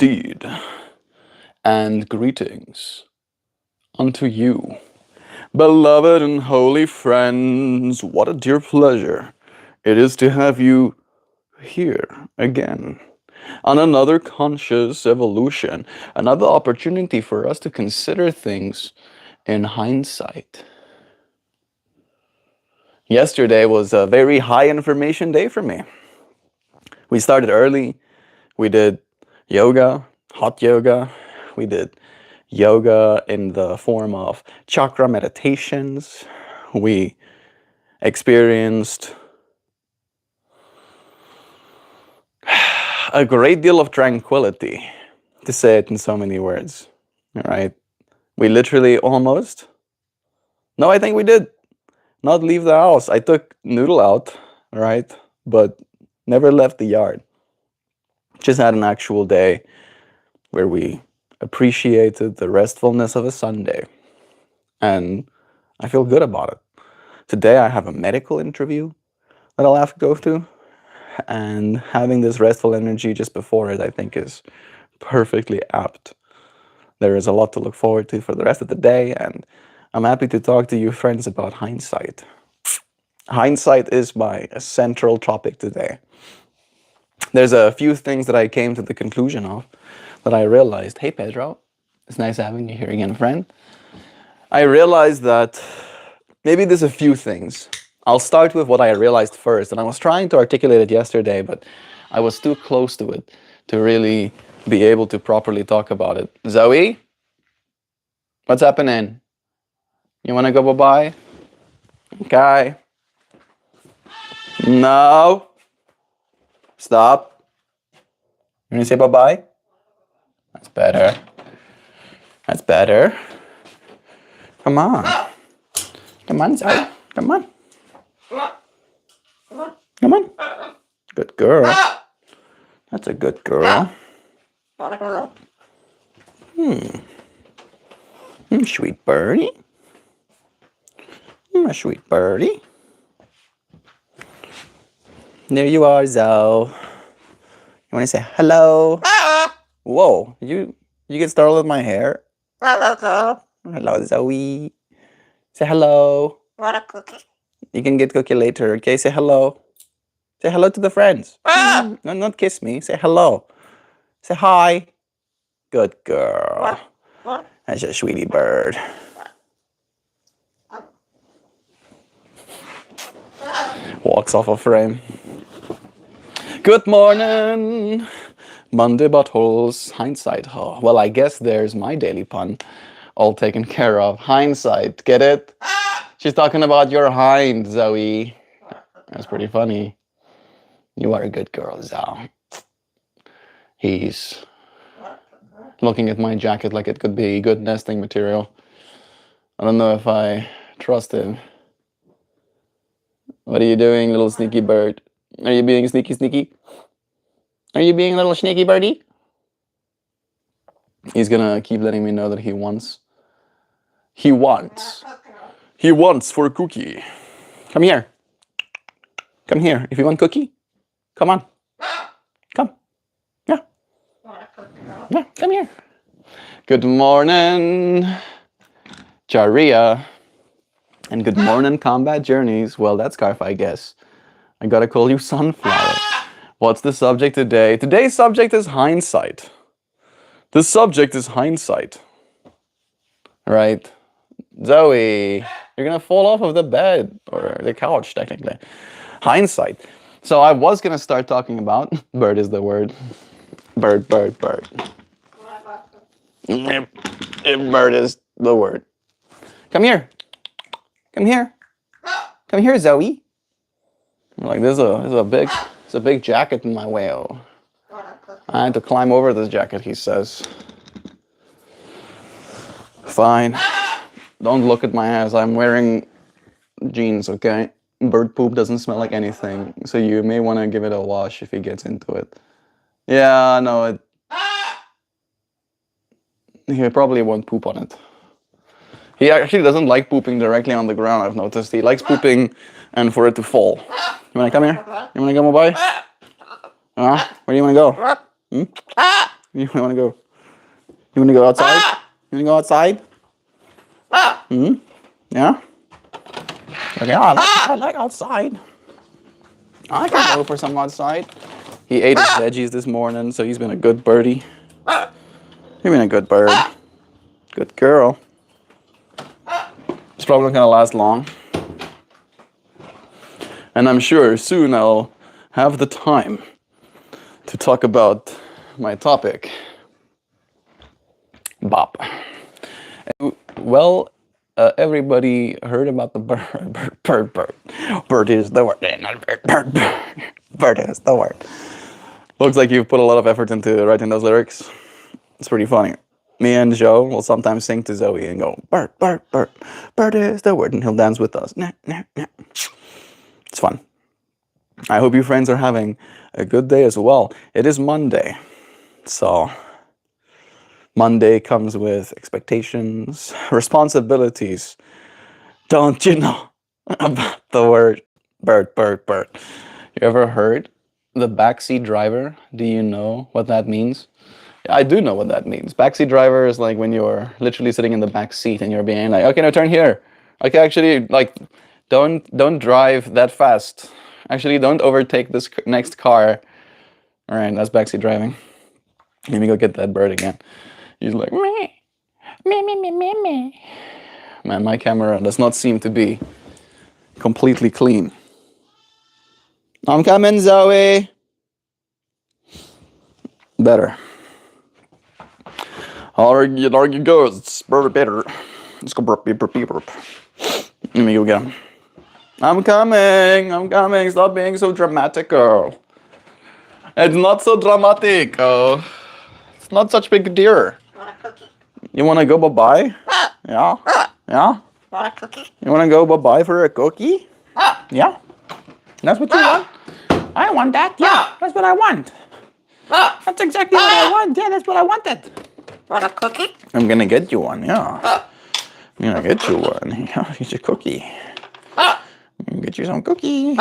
indeed, and greetings unto you, beloved and holy friends. What a dear pleasure it is to have you here again on another conscious evolution, another opportunity for us to consider things in hindsight. Yesterday was a very high information day for me. We started early. We did yoga, hot yoga. We did yoga in the form of chakra meditations. We experienced a great deal of tranquility, to say it in so many words. All right. We literally almost, no, I think we did not leave the house. I took Noodle out, all right, but never left the yard. Just had an actual day where we appreciated the restfulness of a Sunday. And I feel good about it. Today I have a medical interview that I'll have to go to. And having this restful energy just before it, I think, is perfectly apt. There is a lot to look forward to for the rest of the day, and I'm happy to talk to you friends about hindsight. Hindsight is my central topic today. There's a few things that I came to the conclusion of that I realized. Hey Pedro, it's nice having you here again, friend. I realized that maybe there's a few things. I'll start with what I realized first, and I was trying to articulate it yesterday, but I was too close to it to really be able to properly talk about it. Zoe? What's happening? You want to go bye-bye? Okay. No. Stop. You want to say bye-bye? That's better. That's better. Come on. Come on, Zoe. Come on. Come on. Good girl. That's a good girl. Sweet birdie. A sweet birdie. There you are, Zoe. You want to say hello? Whoa, you get started with my hair? Hello, Zoe. Say hello. Want a cookie? You can get cookie later, okay? Say hello. Say hello to the friends. No, not kiss me. Say hello. Say hi. Good girl. That's a sweetie bird. Walks off a frame. Good morning. Monday buttholes. Hindsight. Oh, well, I guess there's my daily pun. All taken care of. Hindsight. Get it? She's talking about your hind, Zoe. That's pretty funny. You are a good girl, Zoe. He's looking at my jacket like it could be good nesting material. I don't know if I trust him. What are you doing, little sneaky bird? Are you being sneaky? Are you being a little sneaky birdie? He's gonna keep letting me know that he wants for a cookie. Come here. Come here. If you want cookie, come on. Come. Yeah. Yeah, come here. Good morning, Jaria. And good morning, Combat Journeys. Well, that's Scarf, I guess. I gotta call you Sunflower. What's the subject today? Today's subject is hindsight. The subject is hindsight. Right? Zoe, you're gonna fall off of the bed, or the couch, technically. Hindsight. So I was gonna start talking about, bird is the word. Bird. Bird is the word. Come here. Come here. Come here, Zoe. Like, there's a big jacket in my way. Oh. I had to climb over this jacket, he says. Fine. Don't look at my ass. I'm wearing jeans, okay? Bird poop doesn't smell like anything, so you may want to give it a wash if he gets into it. Yeah, no, he probably won't poop on it. He actually doesn't like pooping directly on the ground, I've noticed. He likes pooping and for it to fall. You wanna come here? You wanna come by? Where do you wanna go? You want to go? You want to go outside? You want to go outside? Yeah. Okay. I like outside. I can go for some outside. He ate his veggies this morning, so he's been a good birdie. You've been a good bird. Good girl. It's probably not gonna last long. And I'm sure soon I'll have the time to talk about my topic. Bop. Well, everybody heard about the bird. Bird is the word, not bird. Bird is the word. Looks like you've put a lot of effort into writing those lyrics. It's pretty funny. Me and Joe will sometimes sing to Zoe and go, bird, bird, bird. Bird is the word, and he'll dance with us. Nah, nah, nah. It's fun. I hope you friends are having a good day as well. It is Monday. So Monday comes with expectations, responsibilities. Don't you know about the word bird, bird, bird? You ever heard the backseat driver? Do you know what that means? I do know what that means. Backseat driver is like when you're literally sitting in the back seat and you're being like, okay, no, turn here. Okay, actually, like, don't drive that fast. Actually, don't overtake this next car. All right, that's backseat driving. Let me go get that bird again. He's like, me, me, me, me, me, me. Man, my camera does not seem to be completely clean. I'm coming, Zoe. Better. There you go. It's better. Let's go burp, burp, burp, burp. Let me go get him. I'm coming. Stop being so dramatic, girl. It's not so dramatic. It's not such big deal. You want to go bye-bye? Yeah? Yeah? You want to go bye-bye for a cookie? Yeah? That's what you want? I want that. Yeah, that's what I want. That's exactly what I want. Yeah, that's what I wanted. Want a cookie? I'm gonna get you one, yeah. I'm gonna get you one. Yeah, get you a cookie. I'm gonna get you some cookie.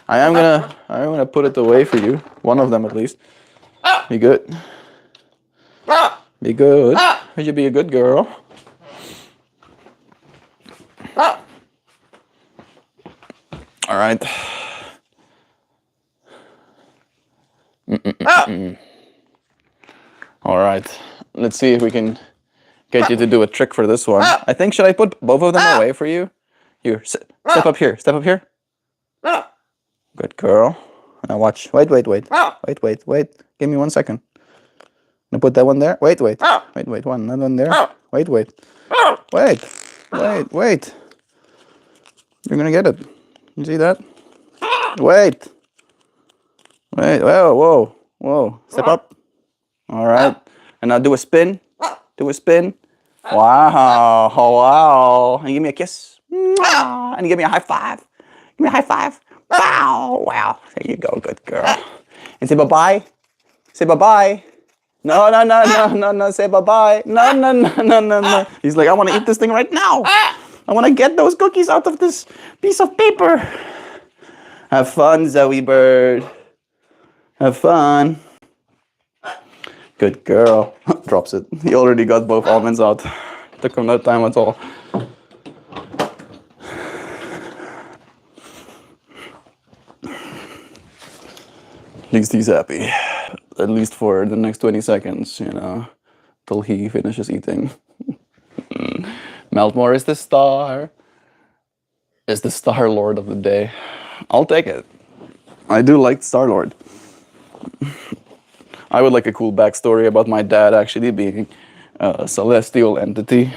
I'm gonna put it away for you. One of them at least. Be good. Be good. You should be a good girl. All right. All right. Let's see if we can get you to do a trick for this one. I think, should I put both of them away for you? Here, step up here. Step up here. Good girl. Now watch. Wait. Give me 1 second. Now put that one there. Wait. One. That one there. Wait. You're gonna get it. You see that? Wait. Whoa. Step up. All right. And now do a spin. Wow. And give me a kiss. And give me a high five. Wow. There you go. Good girl. And say bye-bye. No. Say bye-bye. No. He's like, I want to eat this thing right now. I want to get those cookies out of this piece of paper. Have fun, Zoe bird. Have fun. Good girl. Drops it. He already got both almonds out. Took him no time at all. At least he's happy. At least for the next 20 seconds, till he finishes eating. MeltMore is the star. Is the Star Lord of the day. I'll take it. I do like Star Lord. I would like a cool backstory about my dad actually being a celestial entity.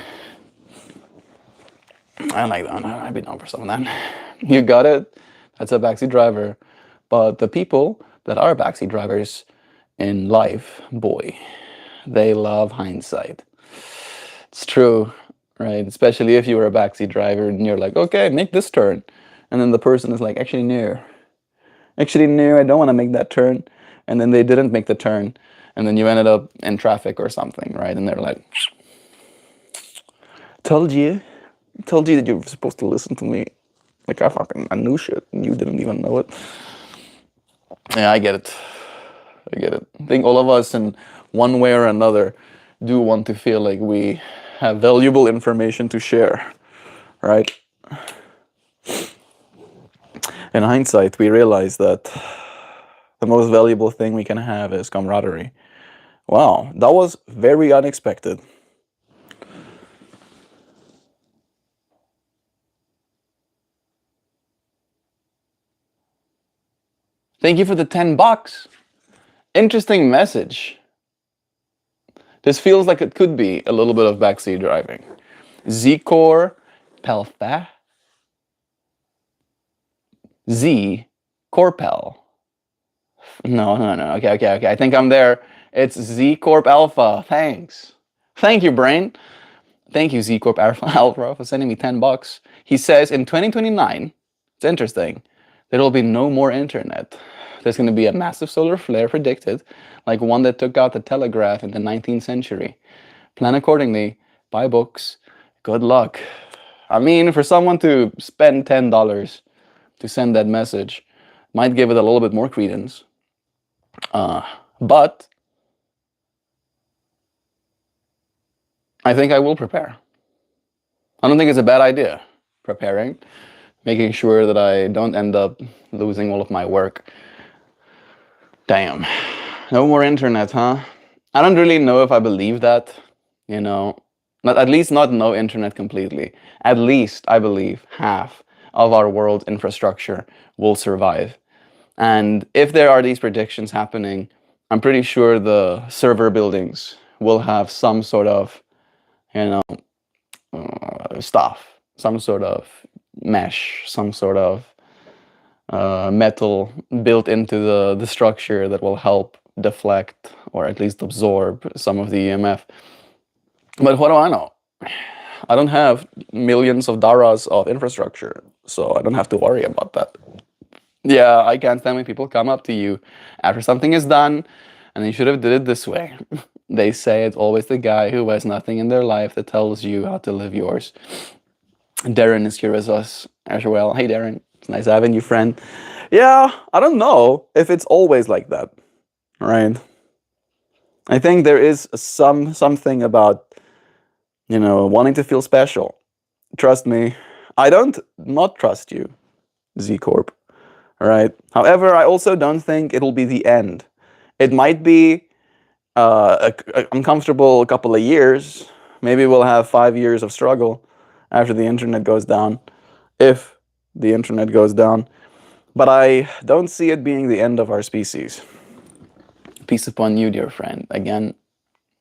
I like that. I've been known for some of that. You got it? That's a backseat driver. But the people that are backseat drivers in life, boy, they love hindsight. It's true, right? Especially if you were a backseat driver and you're like, okay, make this turn. And then the person is like, actually, no, I don't want to make that turn. And then they didn't make the turn. And then you ended up in traffic or something, right? And they're like, told you that you were supposed to listen to me. Like, I knew shit and you didn't even know it. Yeah, I get it. I think all of us in one way or another, do want to feel like we have valuable information to share, right? In hindsight, we realize that the most valuable thing we can have is camaraderie. Wow, that was very unexpected. Thank you for the $10. Interesting message. This feels like it could be a little bit of backseat driving. Z-Core Pelfa. Z Corpel. No. Okay. I think I'm there. It's Z Corp Alpha. Thanks. Thank you, brain. Thank you, Z Corp Alpha, for sending me $10. He says in 2029, it's interesting, there will be no more internet. There's going to be a massive solar flare predicted, like one that took out the telegraph in the 19th century. Plan accordingly, buy books, good luck. I mean, for someone to spend $10 to send that message, might give it a little bit more credence. But I think I will prepare. I don't think it's a bad idea, preparing, making sure that I don't end up losing all of my work. Damn. No more internet, huh? I don't really know if I believe that, you know. At least not no internet completely. At least I believe half of our world's infrastructure will survive. And if there are these predictions happening, I'm pretty sure the server buildings will have some sort of, stuff, some sort of mesh, some sort of metal built into the structure that will help deflect or at least absorb some of the EMF. But what do I know? I don't have millions of dollars of infrastructure, so I don't have to worry about that. Yeah, I can't stand when people come up to you after something is done and you should have did it this way. They say it's always the guy who has nothing in their life that tells you how to live yours. Darren is here with us as well. Hey Darren, it's nice having you, friend. Yeah, I don't know if it's always like that, right? I think there is something about, wanting to feel special. Trust me, I don't not trust you, Z Corp. Right. However, I also don't think it'll be the end. It might be an uncomfortable couple of years. Maybe we'll have 5 years of struggle after the internet goes down, if the internet goes down. But I don't see it being the end of our species. Peace upon you, dear friend. Again,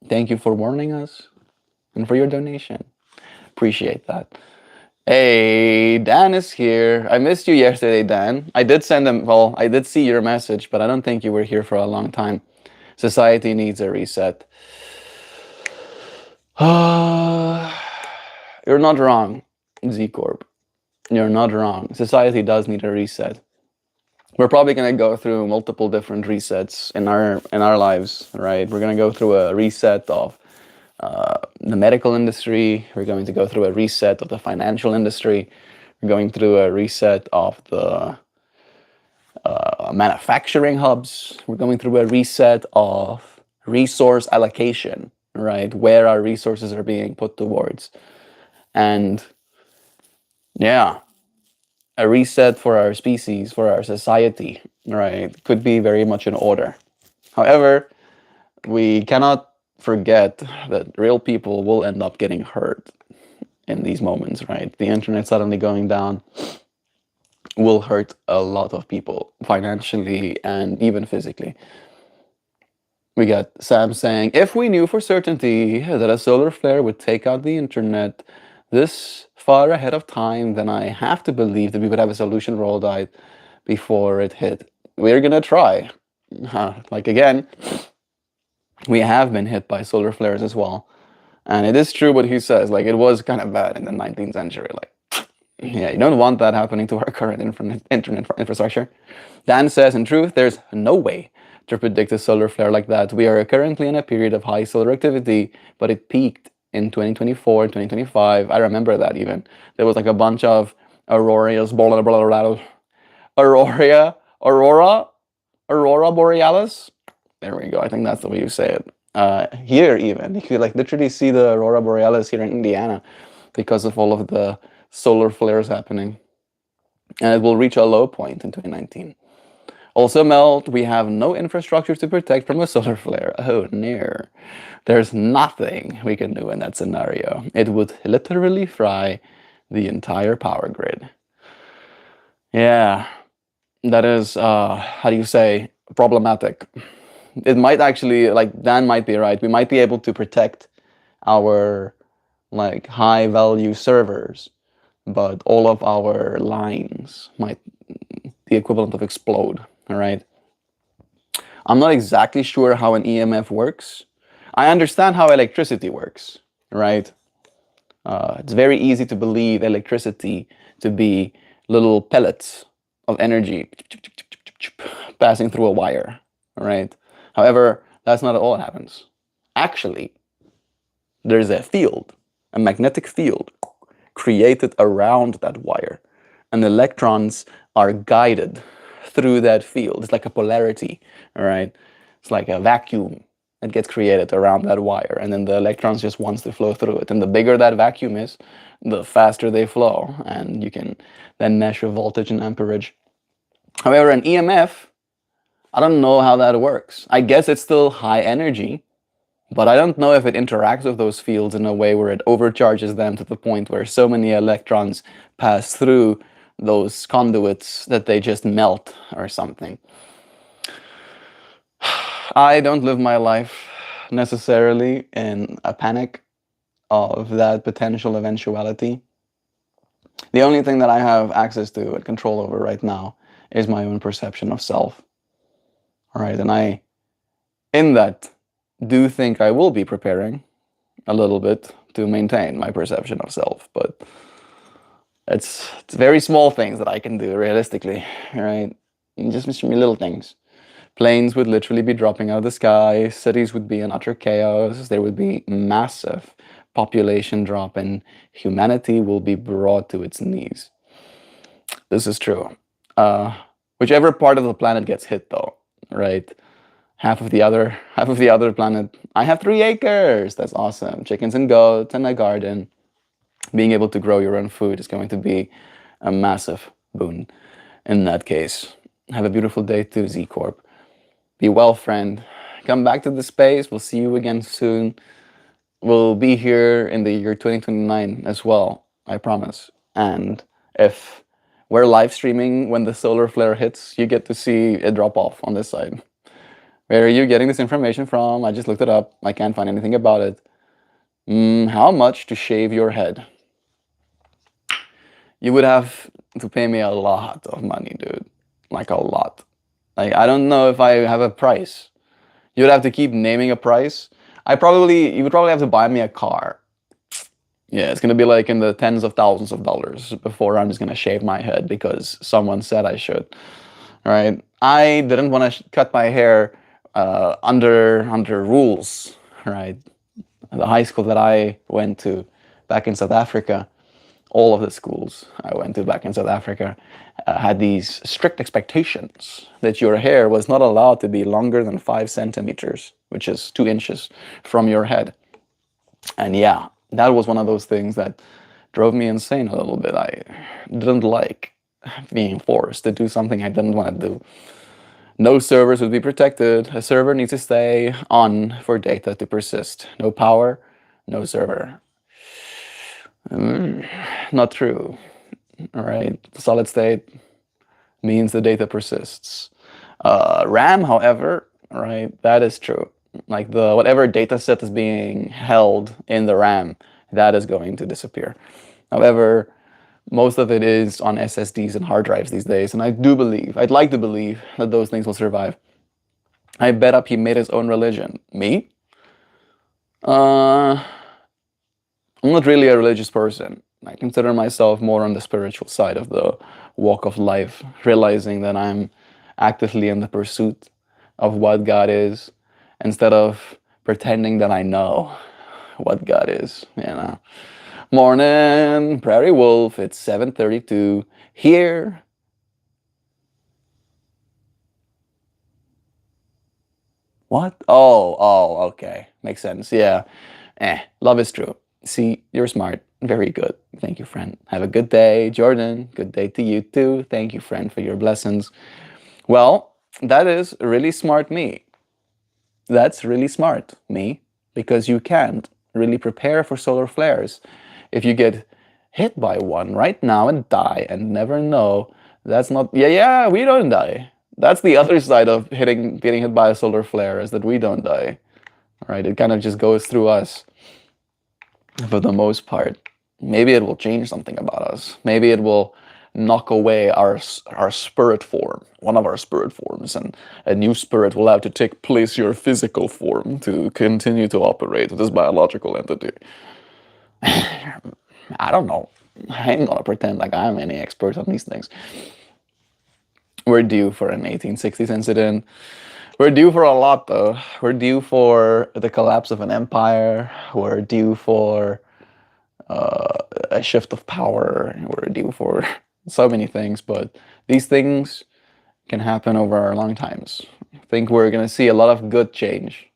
thank you for warning us and for your donation. Appreciate that. Hey, Dan is here. I missed you yesterday, Dan. I did send him, well, I did see your message, but I don't think you were here for a long time. Society needs a reset. You're not wrong, Z Corp. You're not wrong. Society does need a reset. We're probably going to go through multiple different resets in our lives, right? We're going to go through a reset of the medical industry. We're going to go through a reset of the financial industry. We're going through a reset of the manufacturing hubs. We're going through a reset of resource allocation, right? Where our resources are being put towards. And yeah, a reset for our species, for our society, right? Could be very much in order. However, we cannot forget that real people will end up getting hurt in these moments, right? The internet suddenly going down will hurt a lot of people financially and even physically. We got Sam saying, if we knew for certainty that a solar flare would take out the internet this far ahead of time, then I have to believe that we would have a solution rolled out before it hit. We're gonna try. Like again, we have been hit by solar flares as well. And it is true what he says, like it was kind of bad in the 19th century. Like, yeah, you don't want that happening to our current internet infrastructure. Dan says, in truth, there's no way to predict a solar flare like that. We are currently in a period of high solar activity, but it peaked in 2024, 2025. I remember that even. There was like a bunch of auroras, aurora borealis. There we go. I think that's the way you say it. here even. You could like literally see the aurora borealis here in Indiana because of all of the solar flares happening. And it will reach a low point in 2019. Also, Melt, we have no infrastructure to protect from a solar flare. Oh, no. There's nothing we can do in that scenario. It would literally fry the entire power grid. Yeah, that is, how do you say, problematic. It might actually, like, Dan might be right. We might be able to protect our, like, high-value servers, but all of our lines might the equivalent of explode, all right? I'm not exactly sure how an EMF works. I understand how electricity works, right? It's very easy to believe electricity to be little pellets of energy passing through a wire, right? However, that's not all that happens. Actually, there's a field, a magnetic field created around that wire, and electrons are guided through that field. It's like a polarity, all right? It's like a vacuum that gets created around that wire, and then the electrons just wants to flow through it. And the bigger that vacuum is, the faster they flow, and you can then measure voltage and amperage. However, an EMF, I don't know how that works. I guess it's still high energy, but I don't know if it interacts with those fields in a way where it overcharges them to the point where so many electrons pass through those conduits that they just melt or something. I don't live my life necessarily in a panic of that potential eventuality. The only thing that I have access to and control over right now is my own perception of self. All right, and I, in that, do think I will be preparing a little bit to maintain my perception of self, but it's very small things that I can do realistically, right? Just little things. Planes would literally be dropping out of the sky, cities would be in utter chaos, there would be massive population drop, and humanity will be brought to its knees. This is true. Whichever part of the planet gets hit though, right? Half of the other planet. I have 3 acres. That's awesome. Chickens and goats and a garden. Being able to grow your own food is going to be a massive boon in that case. Have a beautiful day too, Z Corp. Be well, friend. Come back to the space. We'll see you again soon. We'll be here in the year 2029 as well, I promise. And if we're live streaming when the solar flare hits, you get to see it drop off on this side. Where are you getting this information from? I just looked it up. I can't find anything about it. How much to shave your head? You would have to pay me a lot of money, dude. Like a lot. Like, I don't know if I have a price. You would have to keep naming a price. You would probably have to buy me a car. Yeah, it's gonna be like in the tens of thousands of dollars before I'm just gonna shave my head because someone said I should. Right? I didn't want to cut my hair under rules, right? The high school that I went to back in South Africa, all of the schools I went to back in South Africa had these strict expectations that your hair was not allowed to be longer than 5 centimeters, which is 2 inches from your head. And yeah, that was one of those things that drove me insane a little bit. I didn't like being forced to do something I didn't want to do. No servers would be protected. A server needs to stay on for data to persist. No power, no server. Not true. All right, solid state means the data persists. RAM, however, right, that is true. Like whatever data set is being held in the RAM, that is going to disappear. However, most of it is on SSDs and hard drives these days, and I'd like to believe that those things will survive. I bet up he made his own religion. Me? I'm not really a religious person. I consider myself more on the spiritual side of the walk of life, realizing that I'm actively in the pursuit of what God is, instead of pretending that I know what God is, you know. Morning, Prairie Wolf, it's 7:32 here. What? Oh, okay. Makes sense. Yeah. Love is true. See, you're smart. Very good. Thank you, friend. Have a good day, Jordan. Good day to you too. Thank you, friend, for your blessings. Well, that is really smart me. That's really smart me, because you can't really prepare for solar flares. If you get hit by one right now and die and never know, that's not, yeah, we don't die. That's the other side of getting hit by a solar flare, is that we don't die. Right? It kind of just goes through us for the most part. Maybe it will change something about us. Maybe it will knock away our spirit form, one of our spirit forms, and a new spirit will have to take place your physical form to continue to operate with this biological entity. I don't know. I ain't gonna pretend like I'm any expert on these things. We're due for an 1860s incident. We're due for a lot, though. We're due for the collapse of an empire. We're due for a shift of power. We're due for so many things, but these things can happen over long times. I think we're gonna see a lot of good change,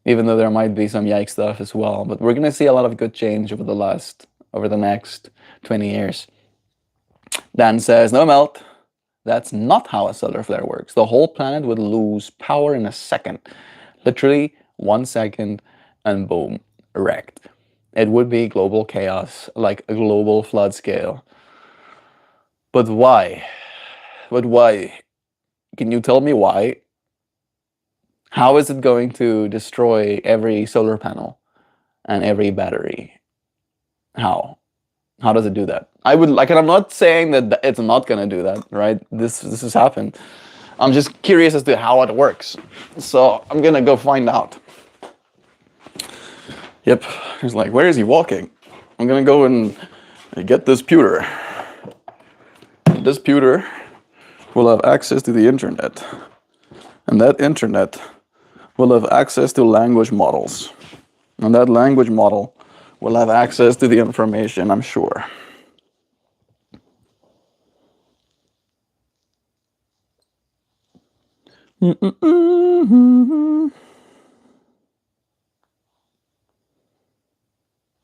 even though there might be some yike stuff as well. But we're gonna see a lot of good change over the next 20 years. Dan says, no, Melt. That's not how a solar flare works. The whole planet would lose power in a second. Literally 1 second, and boom, wrecked. It would be global chaos, like a global flood scale. But why? But why? Can you tell me why? How is it going to destroy every solar panel and every battery? How? How does it do that? I would like, and I'm not saying that it's not gonna do that, right? This has happened. I'm just curious as to how it works. So I'm gonna go find out. Yep, he's like, where is he walking? I'm gonna go and get this pewter. This pewter will have access to the internet. And that internet will have access to language models. And that language model will have access to the information, I'm sure.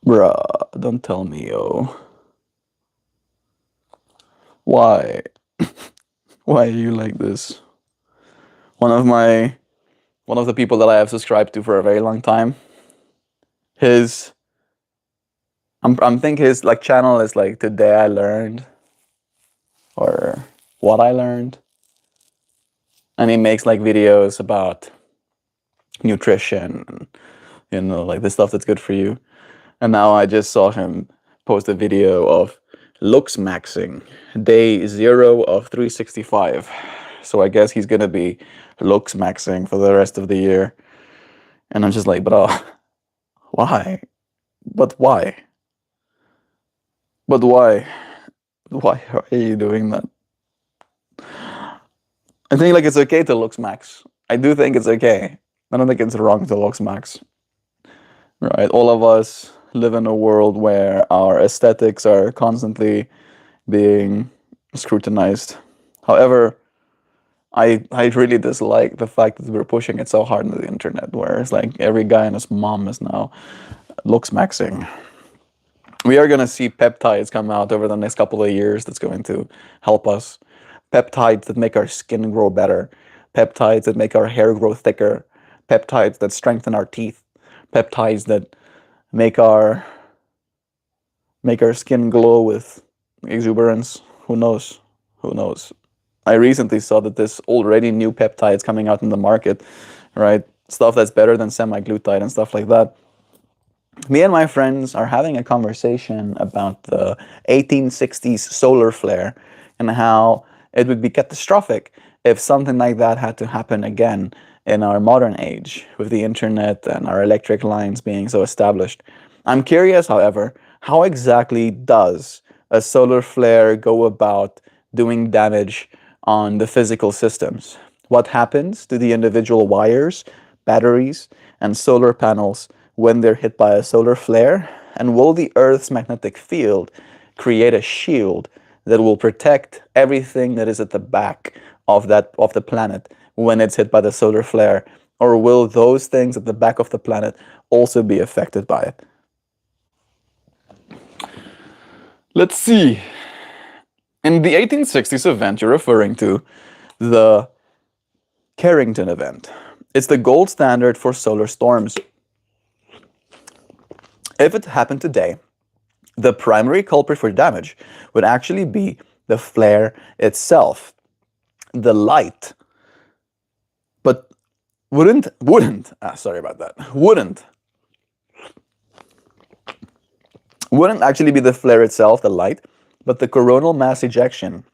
Bruh, don't tell me, yo. Why? Why are you like this? One of the people that I have subscribed to for a very long time, I'm thinking his like channel is like Today I Learned, or What I Learned. And he makes like videos about nutrition and, like the stuff that's good for you. And now I just saw him post a video of looks maxing, day 0 of 365. So I guess he's gonna be looks maxing for the rest of the year. And I'm just like, bro, why? But why? But why? Why are you doing that? I think like it's okay to looks max. I do think it's okay. I don't think it's wrong to looks max. Right? All of us live in a world where our aesthetics are constantly being scrutinized. However, I really dislike the fact that we're pushing it so hard into the internet, where it's like every guy and his mom is now looks maxing. We are going to see peptides come out over the next couple of years that's going to help us. Peptides that make our skin grow better. Peptides that make our hair grow thicker. Peptides that strengthen our teeth. Peptides that make our skin glow with exuberance. Who knows? Who knows? I recently saw that there's already new peptides coming out in the market, right? Stuff that's better than semaglutide and stuff like that. Me and my friends are having a conversation about the 1860s solar flare and how it would be catastrophic if something like that had to happen again in our modern age, with the internet and our electric lines being so established. I'm curious, however, how exactly does a solar flare go about doing damage on the physical systems? What happens to the individual wires, batteries, and solar panels when they're hit by a solar flare? And will the Earth's magnetic field create a shield that will protect everything that is at the back of the planet when it's hit by the solar flare? Or will those things at the back of the planet also be affected by it? Let's see. In the 1860s event you're referring to, the Carrington event, it's the gold standard for solar storms. If it happened today, the primary culprit for damage would actually be the flare itself, the light. But wouldn't actually be the flare itself, the light, but the coronal mass ejection,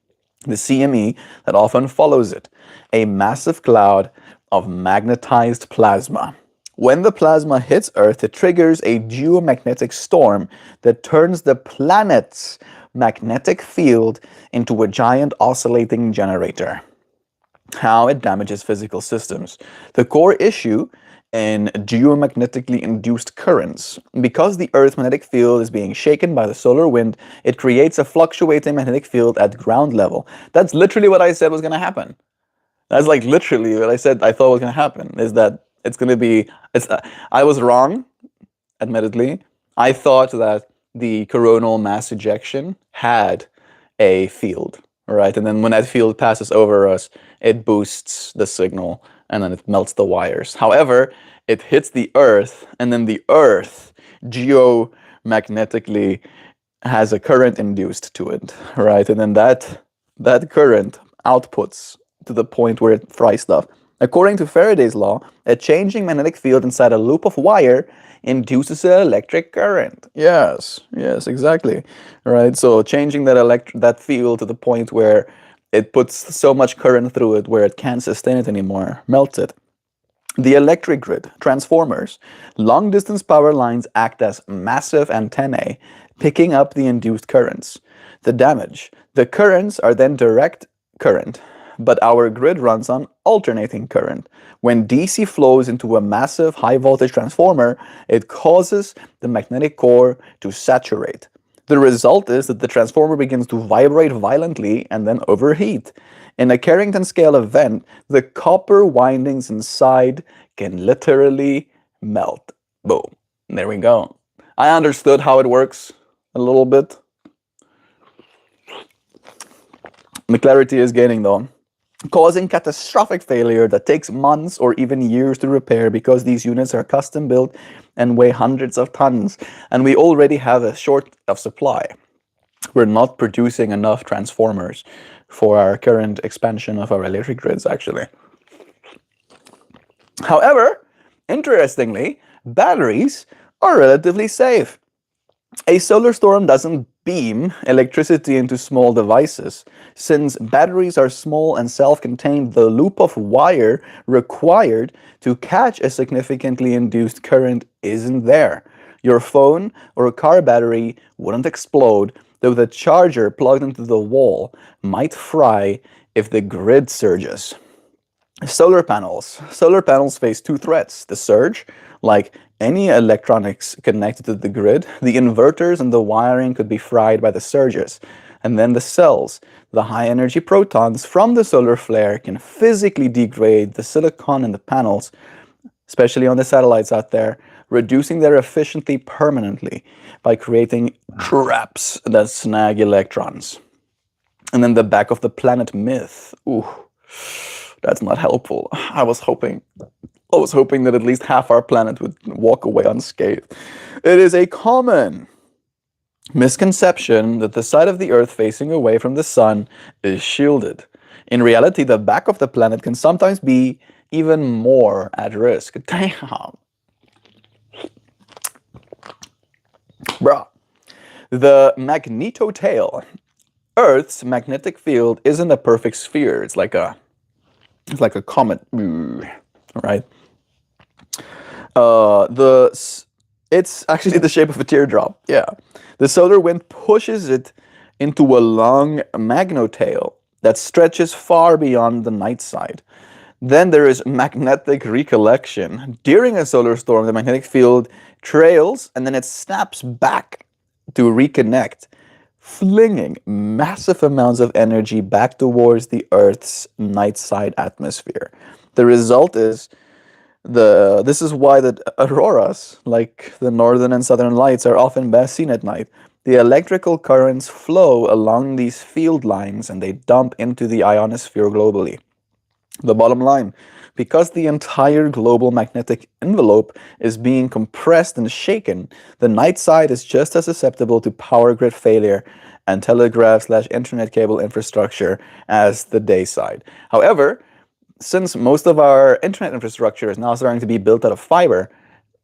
the CME, that often follows it, a massive cloud of magnetized plasma. When the plasma hits Earth, it triggers a geomagnetic storm that turns the planet's magnetic field into a giant oscillating generator. How it damages physical systems. The core issue in geomagnetically induced currents. Because the Earth's magnetic field is being shaken by the solar wind, it creates a fluctuating magnetic field at ground level. That's literally what I said was going to happen. That's like literally what I said I thought was going to happen, is that it's going to be... I was wrong, admittedly. I thought that the coronal mass ejection had a field, right? And then when that field passes over us, it boosts the signal, and then it melts the wires. However, it hits the Earth, and then the Earth geomagnetically has a current induced to it, right? And then that current outputs to the point where it fries stuff. According to Faraday's law, a changing magnetic field inside a loop of wire induces an electric current. Yes, exactly. Right. So changing that field to the point where it puts so much current through it where it can't sustain it anymore, melts it. The electric grid, transformers, long-distance power lines act as massive antennae, picking up the induced currents. The damage. The currents are then direct current, but our grid runs on alternating current. When DC flows into a massive high-voltage transformer, it causes the magnetic core to saturate. The result is that the transformer begins to vibrate violently and then overheat. In a Carrington scale event, the copper windings inside can literally melt. Boom. There we go. I understood how it works a little bit. The clarity is gaining though, causing catastrophic failure that takes months or even years to repair because these units are custom built and weigh hundreds of tons, and we already have a short of supply. We're not producing enough transformers for our current expansion of our electric grids, actually. However, interestingly, batteries are relatively safe. A solar storm doesn't beam electricity into small devices. Since batteries are small and self-contained, the loop of wire required to catch a significantly induced current isn't there. Your phone or a car battery wouldn't explode, though the charger plugged into the wall might fry if the grid surges. Solar panels. Solar panels face two threats. The surge, like any electronics connected to the grid, the inverters and the wiring could be fried by the surges. And then the cells, the high-energy protons from the solar flare can physically degrade the silicon in the panels, especially on the satellites out there, reducing their efficiency permanently by creating traps that snag electrons. And then the back of the planet myth. Ooh, that's not helpful. I was hoping that at least half our planet would walk away unscathed. It is a common misconception that the side of the Earth facing away from the sun is shielded. In reality, the back of the planet can sometimes be even more at risk. Damn. Bruh. The magnetotail. Earth's magnetic field isn't a perfect sphere. It's like a comet, right? It's actually the shape of a teardrop. Yeah. The solar wind pushes it into a long magnetotail that stretches far beyond the night side. Then there is magnetic recollection. During a solar storm, the magnetic field trails and then it snaps back to reconnect, flinging massive amounts of energy back towards the Earth's night side atmosphere. The result is This is why the auroras, like the northern and southern lights, are often best seen at night. The electrical currents flow along these field lines and they dump into the ionosphere globally. The bottom line, because the entire global magnetic envelope is being compressed and shaken, the night side is just as susceptible to power grid failure and telegraph/internet cable infrastructure as the day side. However, since most of our internet infrastructure is now starting to be built out of fiber,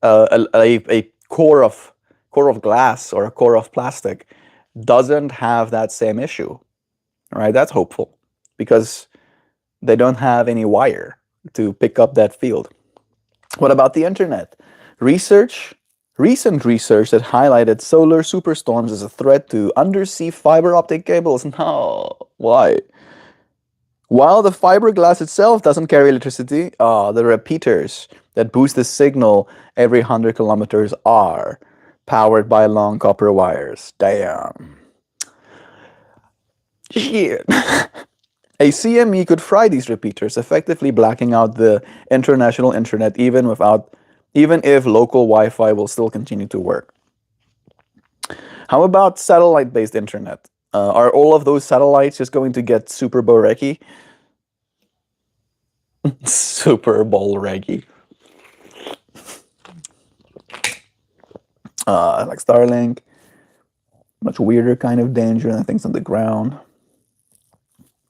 a core of glass or a core of plastic doesn't have that same issue, right? That's hopeful because they don't have any wire to pick up that field. What about the internet? Recent research that highlighted solar superstorms as a threat to undersea fiber optic cables. No, why? While the fiberglass itself doesn't carry electricity, the repeaters that boost the signal every 100 kilometers are powered by long copper wires. Damn. Shit. A CME could fry these repeaters, effectively blacking out the international internet even if local Wi-Fi will still continue to work. How about satellite-based internet? Are all of those satellites just going to get super Boreki? Super Bowl reggae. Like Starlink. Much weirder kind of danger than things on the ground.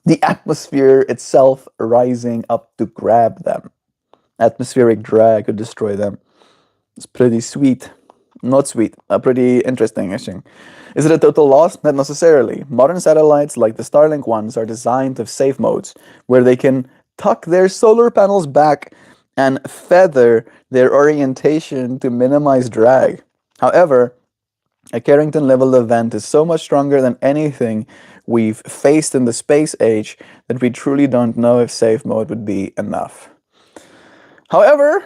The atmosphere itself rising up to grab them. Atmospheric drag could destroy them. It's pretty sweet. Not sweet, pretty interesting, actually. Is it a total loss? Not necessarily. Modern satellites, like the Starlink ones, are designed with safe modes, where they can tuck their solar panels back and feather their orientation to minimize drag. However, a Carrington-level event is so much stronger than anything we've faced in the space age that we truly don't know if safe mode would be enough. However,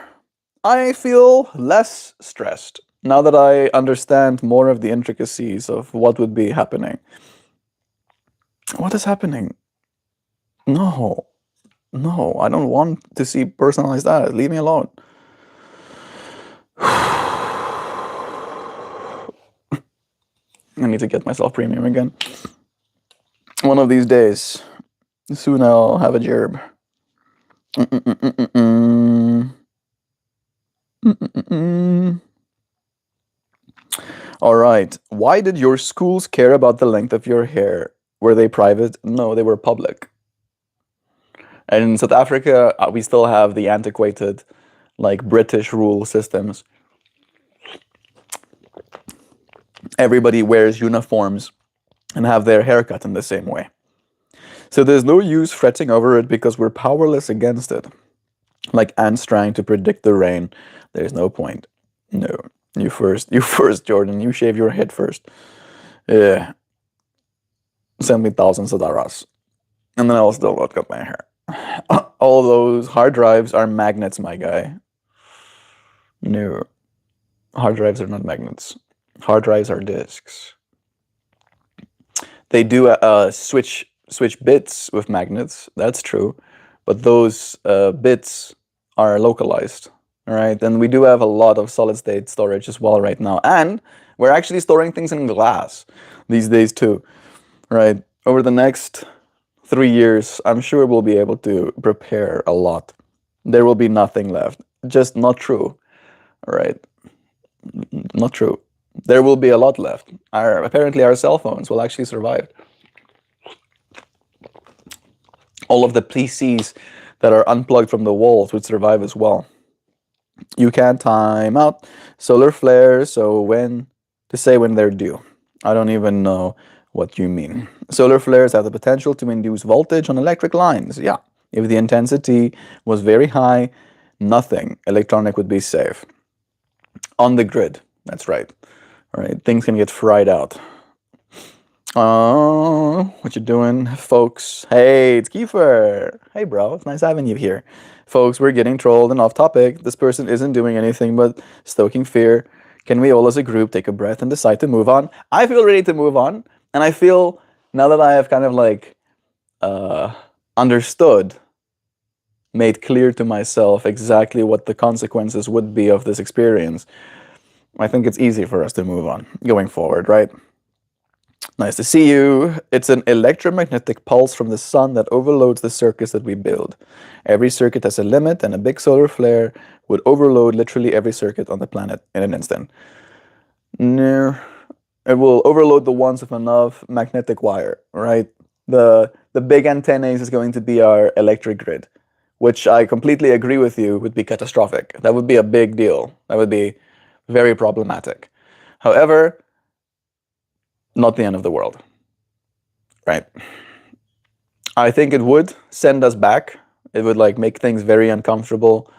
I feel less stressed now that I understand more of the intricacies of what would be happening. What is happening? No, I don't want to see personalized ads. Leave me alone. I need to get myself premium again. One of these days. Soon I'll have a gerb. All right. Why did your schools care about the length of your hair? Were they private? No, they were public. And in South Africa, we still have the antiquated, like, British rule systems. Everybody wears uniforms and have their hair cut in the same way. So there's no use fretting over it because we're powerless against it. Like ants trying to predict the rain. There's no point. No. You first, Jordan. You shave your head first. Yeah. Send me thousands of dollars. And then I'll still not cut my hair. All those hard drives are magnets, my guy. No. Hard drives are not magnets. Hard drives are disks. They do switch bits with magnets. That's true. But those bits are localized. All right. And we do have a lot of solid state storage as well right now. And we're actually storing things in glass these days too. Right. Over the next 3 years, I'm sure we'll be able to prepare a lot. There will be nothing left. Just not true. All right. Not true. There will be a lot left. Apparently our cell phones will actually survive. All of the PCs that are unplugged from the walls would survive as well. You can't time out solar flares, so when they're due. I don't even know what you mean. Solar flares have the potential to induce voltage on electric lines. Yeah, if the intensity was very high, nothing electronic would be safe. On the grid, that's right. All right, things can get fried out. What you doing, folks? Hey, it's Kiefer. Hey, bro, it's nice having you here. Folks, we're getting trolled and off topic. This person isn't doing anything but stoking fear. Can we all as a group take a breath and decide to move on? I feel ready to move on. And I feel, now that I have kind of like understood made clear to myself exactly what the consequences would be of this experience, I think it's easy for us to move on going forward, right? Nice to see you. It's an electromagnetic pulse from the sun that overloads the circuits that we build. Every circuit has a limit, and a big solar flare would overload literally every circuit on the planet in an instant. No, it will overload the ones of enough magnetic wire, right? The big antennas is going to be our electric grid, which I completely agree with you would be catastrophic. That would be a big deal. That would be very problematic. However, not the end of the world, right? I think it would send us back. It would like make things very uncomfortable.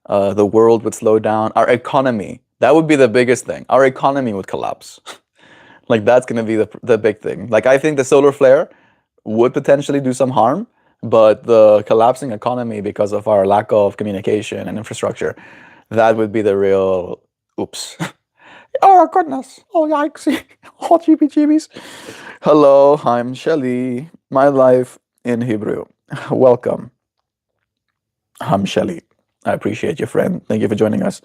The world would slow down. Our economy, that would be the biggest thing. Our economy would collapse. Like that's going to be the big thing. Like I think the solar flare would potentially do some harm, but the collapsing economy because of our lack of communication and infrastructure, that would be the real oops. Oh goodness. Oh yikes. Oh jeebies. Hello, I'm Shelly. My life in Hebrew. Welcome. I'm Shelly. I appreciate you, friend. Thank you for joining us.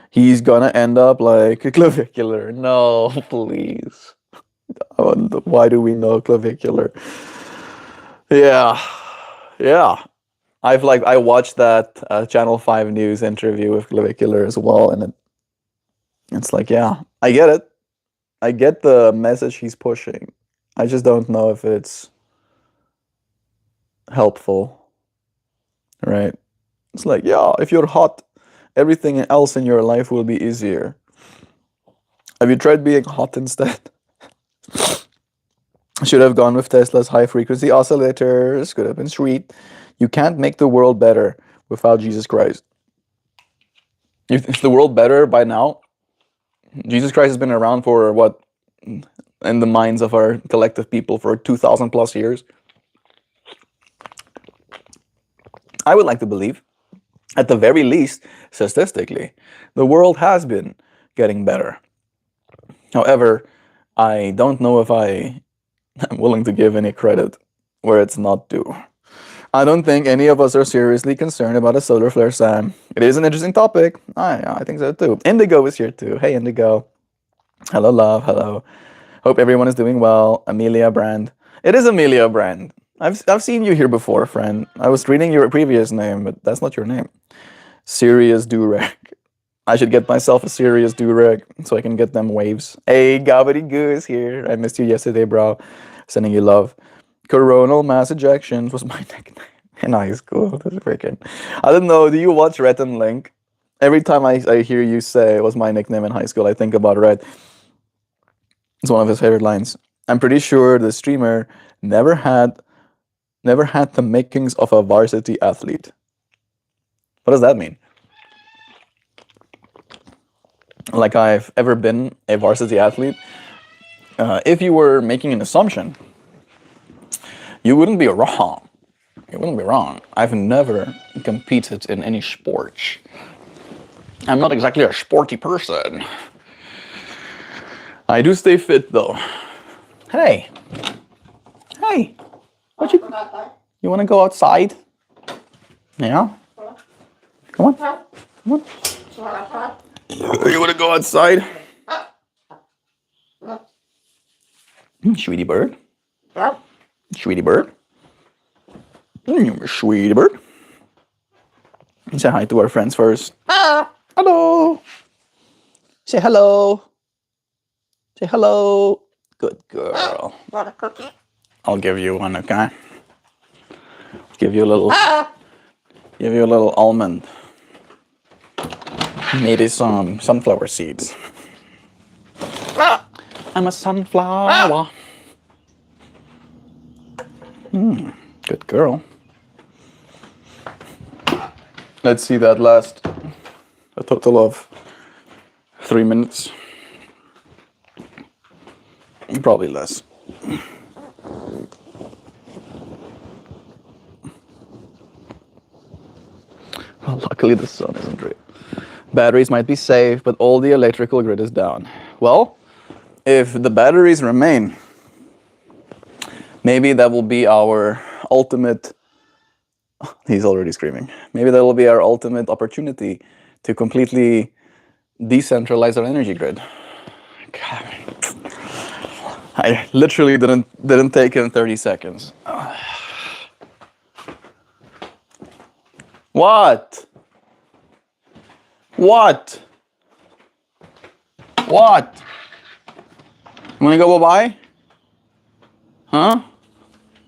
He's gonna end up like a clavicular. No, please. Why do we know clavicular? Yeah. I watched that Channel 5 News interview with clavicular as well, and it's like, yeah, I get it. I get the message he's pushing. I just don't know if it's helpful, right? It's like, yeah, if you're hot, everything else in your life will be easier. Have you tried being hot instead? Should have gone with Tesla's high frequency oscillators. Could have been sweet. You can't make the world better without Jesus Christ. Is the world better by now? Jesus Christ has been around for what? In the minds of our collective people for 2,000 plus years. I would like to believe, at the very least, statistically, the world has been getting better. However, I don't know if I am willing to give any credit where it's not due. I don't think any of us are seriously concerned about a solar flare, Sam. It is an interesting topic. I think so too. Indigo is here too. Hey, Indigo. Hello, love. Hello. Hope everyone is doing well. Amelia Brand. It is Amelia Brand. I've seen you here before, friend. I was reading your previous name, but that's not your name. Serious Durag. I should get myself a serious Durag so I can get them waves. Hey, Gobbity Goo is here. I missed you yesterday, bro. Sending you love. Coronal mass ejections was my nickname in high school. That's freaking. I don't know. Do you watch Rhett and Link? Every time I hear you say it was my nickname in high school, I think about Rhett. It's one of his favorite lines. I'm pretty sure the streamer never had the makings of a varsity athlete. What does that mean? Like I've ever been a varsity athlete? If you were making an assumption, you wouldn't be wrong. You wouldn't be wrong. I've never competed in any sport. I'm not exactly a sporty person. I do stay fit though. Hey. What you want to go outside? Yeah? Come on. You want to go outside? Sweetie bird. Sweetie bird. Sweetie bird. Say hi to our friends first. Hello. Say hello. Say hello. Good girl. I'll give you one, okay? Give you a little almond. Maybe some sunflower seeds. I'm a sunflower. Good girl. Let's see that last a total of 3 minutes. Probably less. Well, luckily the sun isn't real. Batteries might be safe, but all the electrical grid is down. Well, if the batteries remain, maybe that will be our ultimate He's already screaming. Maybe that will be our ultimate opportunity to completely decentralize our energy grid. God. I literally didn't take him 30 seconds. What? What? What? You wanna go bye-bye? Huh?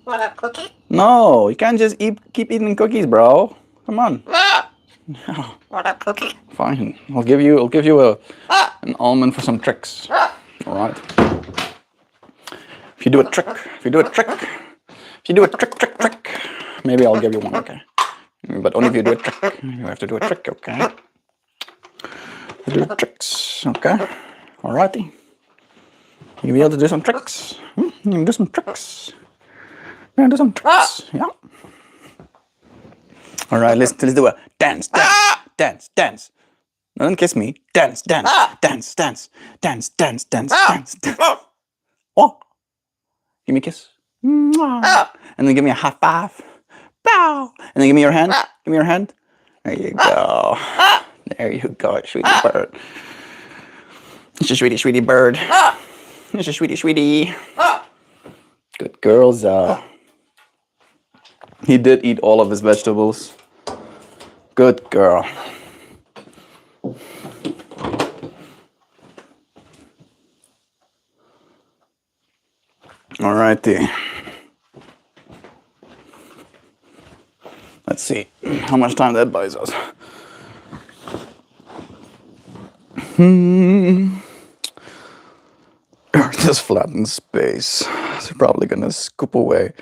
Want a cookie? No, you can't just keep eating cookies, bro. Come on. Want a cookie? Fine. I'll give you an almond for some tricks. All right. If you do a trick, maybe I'll give you one. Okay. But only if you do a trick. You have to do a trick, okay? You do tricks, okay? Alrighty. You be able to do some tricks. You can do some tricks. You can do some tricks. Yeah. All right. Let's do a dance. No, don't kiss me. Dance. Oh, give me a kiss. And then give me a high five. Bow. And then give me your hand. Give me your hand. There you go. There you go, sweetie bird. It's a sweetie bird. It's a sweetie. Good girls. He did eat all of his vegetables. Good girl. Alrighty. Let's see how much time that buys us. Earth is flat in space. It's probably gonna scoop away.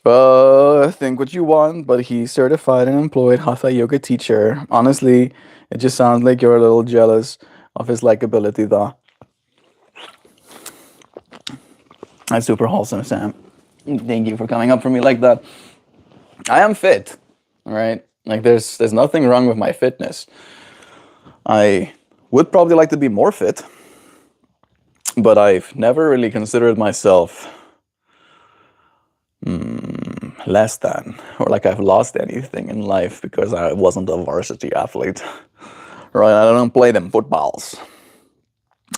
Think what you want, but he's certified and employed hatha yoga teacher. Honestly, it just sounds like you're a little jealous of his likability, though. That's super wholesome, Sam. Thank you for coming up for me like that. I am fit, all right? Like there's nothing wrong with my fitness. I would probably like to be more fit, but I've never really considered myself less than, or like I've lost anything in life because I wasn't a varsity athlete. Right? I don't play them footballs.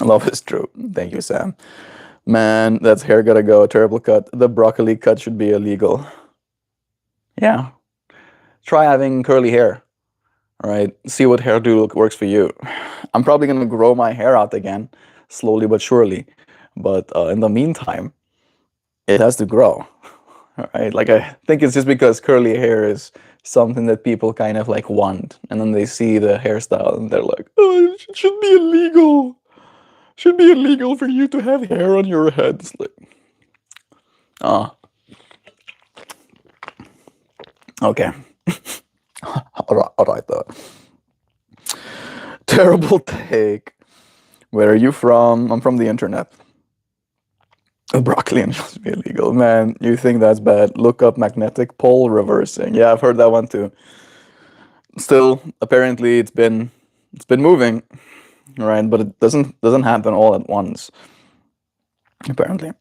Love is true. Thank you, Sam. Man, that's hair gotta go. Terrible cut. The broccoli cut should be illegal. Yeah. Try having curly hair. All right. See what hairdo works for you. I'm probably gonna grow my hair out again, slowly but surely. But in the meantime, it has to grow. All right. Like I think it's just because curly hair is something that people kind of like want, and then they see the hairstyle and they're like, "Oh, it should be illegal. Should be illegal for you to have hair on your head." It's like, okay. All right, though. Terrible take. Where are you from? I'm from the internet. Broccoli and should be illegal. Man, you think that's bad? Look up magnetic pole reversing. Yeah, I've heard that one too. Still, apparently it's been moving, right? But it doesn't happen all at once. Apparently.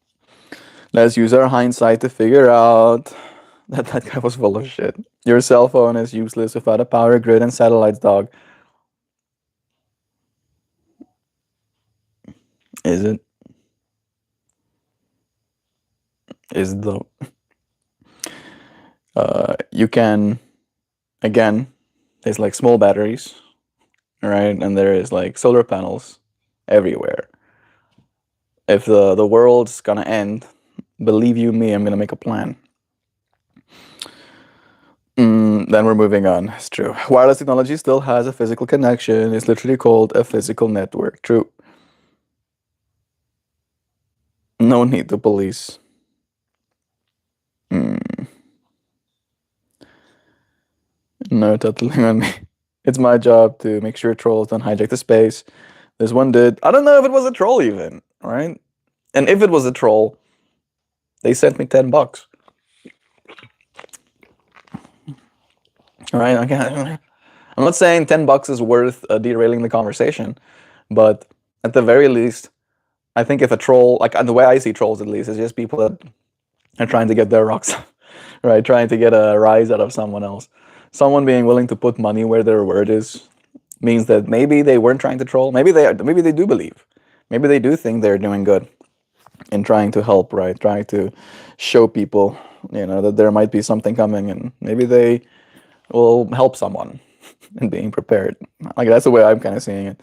Let's use our hindsight to figure out that guy was full of shit. Your cell phone is useless without a power grid and satellites, dog. Is it? Is it though? You can, again, there's like small batteries, right? And there is like solar panels everywhere. If the world's gonna end, believe you me, I'm gonna make a plan. Then we're moving on. It's true. Wireless technology still has a physical connection. It's literally called a physical network. True. No need to police. No, totally on me. It's my job to make sure trolls don't hijack the space. This one did. I don't know if it was a troll even, right? And if it was a troll, they sent me $10. All right, okay. I'm not saying $10 is worth derailing the conversation, but at the very least, I think if a troll, like the way I see trolls at least, is just people that are trying to get their rocks right? Trying to get a rise out of someone else. Someone being willing to put money where their word is means that maybe they weren't trying to troll. Maybe they do believe. Maybe they do think they're doing good in trying to help, right? Trying to show people, that there might be something coming, and maybe they will help someone in being prepared. Like that's the way I'm kind of seeing it.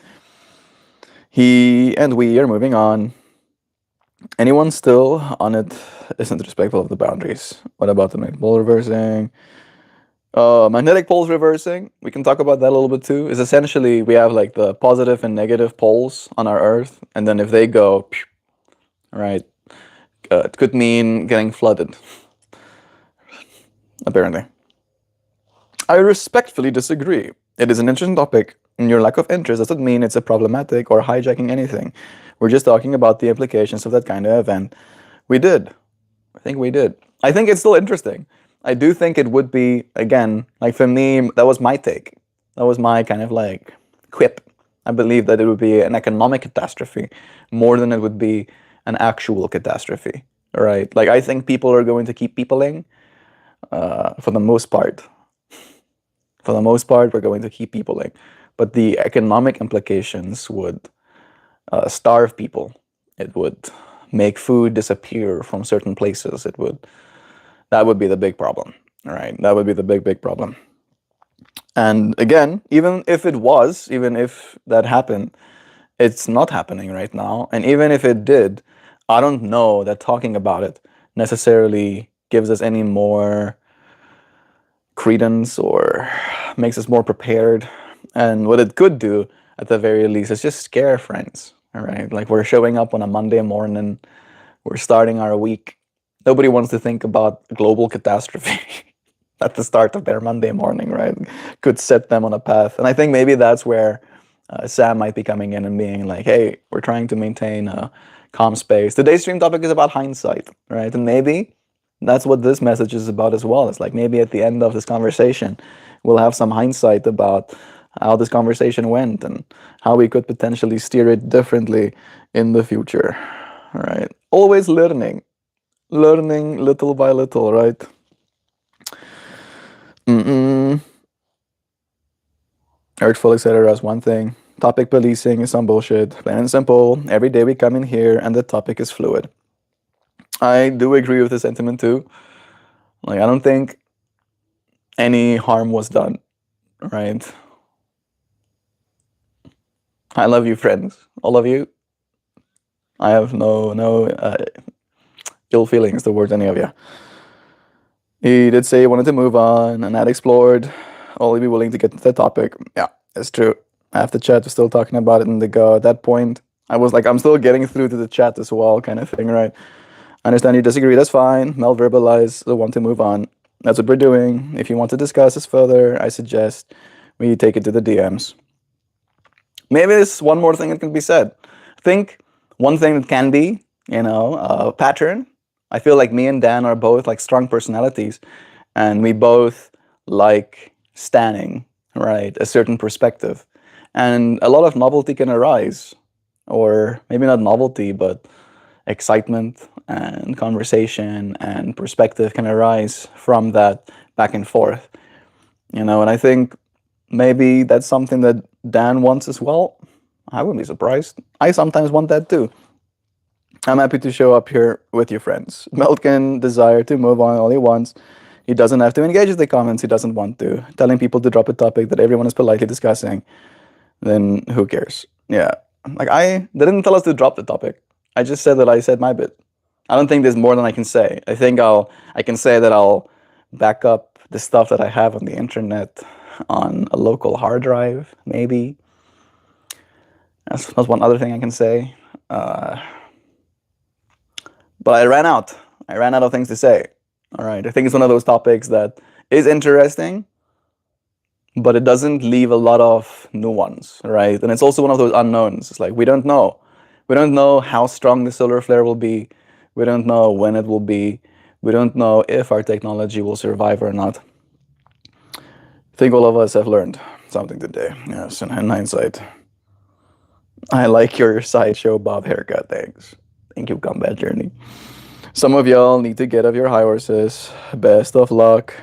He and we are moving on. Anyone still on it isn't respectful of the boundaries. What about the magnetic pole reversing? Magnetic poles reversing, we can talk about that a little bit too. Is essentially we have like the positive and negative poles on our Earth, and then if they go, right, it could mean getting flooded. Apparently. I respectfully disagree. It is an interesting topic, and your lack of interest doesn't mean it's a problematic or hijacking anything. We're just talking about the implications of that kind of event. We did. I think we did. I think it's still interesting. I do think it would be, again, like for me, that was my take. That was my kind of like quip. I believe that it would be an economic catastrophe more than it would be an actual catastrophe, right? Like I think people are going to keep peopling for the most part. For the most part, we're going to keep peopling. But the economic implications would starve people. It would make food disappear from certain places. That would be the big problem, right? That would be the big problem. And again, even if that happened, it's not happening right now. And even if it did, I don't know that talking about it necessarily gives us any more credence or makes us more prepared. And what it could do, at the very least, is just scare friends. All right, like we're showing up on a Monday morning, we're starting our week. Nobody wants to think about global catastrophe at the start of their Monday morning, right? Could set them on a path. And I think maybe that's where Sam might be coming in and being like, hey, we're trying to maintain a calm space. Today's stream topic is about hindsight, right? And maybe that's what this message is about as well. It's like maybe at the end of this conversation, we'll have some hindsight about how this conversation went and how we could potentially steer it differently in the future, right? Always learning little by little, right? Eric fully said it as one thing. Topic policing is some bullshit. Plain and simple. Every day we come in here and the topic is fluid. I do agree with the sentiment too. Like, I don't think any harm was done, right? I love you, friends. All of you. I have no ill feelings towards any of you. He did say he wanted to move on and had explored. Only be willing to get to the topic. Yeah, it's true. Half the chat was still talking about it in the go. At that point, I was like, I'm still getting through to the chat as well, kind of thing, right? I understand you disagree. That's fine. Mel verbalize the want to move on. That's what we're doing. If you want to discuss this further, I suggest we take it to the DMs. Maybe there's one more thing that can be said. I think one thing that can be, a pattern. I feel like me and Dan are both like strong personalities, and we both like standing, right, a certain perspective. And a lot of novelty can arise, or maybe not novelty, but excitement and conversation and perspective can arise from that back and forth. And I think maybe that's something that Dan wants as well. I wouldn't be surprised. I sometimes want that too. I'm happy to show up here with you, friends. Melt can desire to move on all he wants. He doesn't have to engage with the comments he doesn't want to. Telling people to drop a topic that everyone is politely discussing, then who cares? Yeah. Like, they didn't tell us to drop the topic. I just said that I said my bit. I don't think there's more than I can say. I think I can say that I'll back up the stuff that I have on the internet on a local hard drive, maybe. That's one other thing I can say. But I ran out. I ran out of things to say. All right. I think it's one of those topics that is interesting, but it doesn't leave a lot of nuance, right? And it's also one of those unknowns. It's like, we don't know. We don't know how strong the solar flare will be. We don't know when it will be. We don't know if our technology will survive or not. I think all of us have learned something today. Yes, in hindsight. I like your sideshow Bob haircut, thanks. Thank you, Combat Journey. Some of y'all need to get off your high horses. Best of luck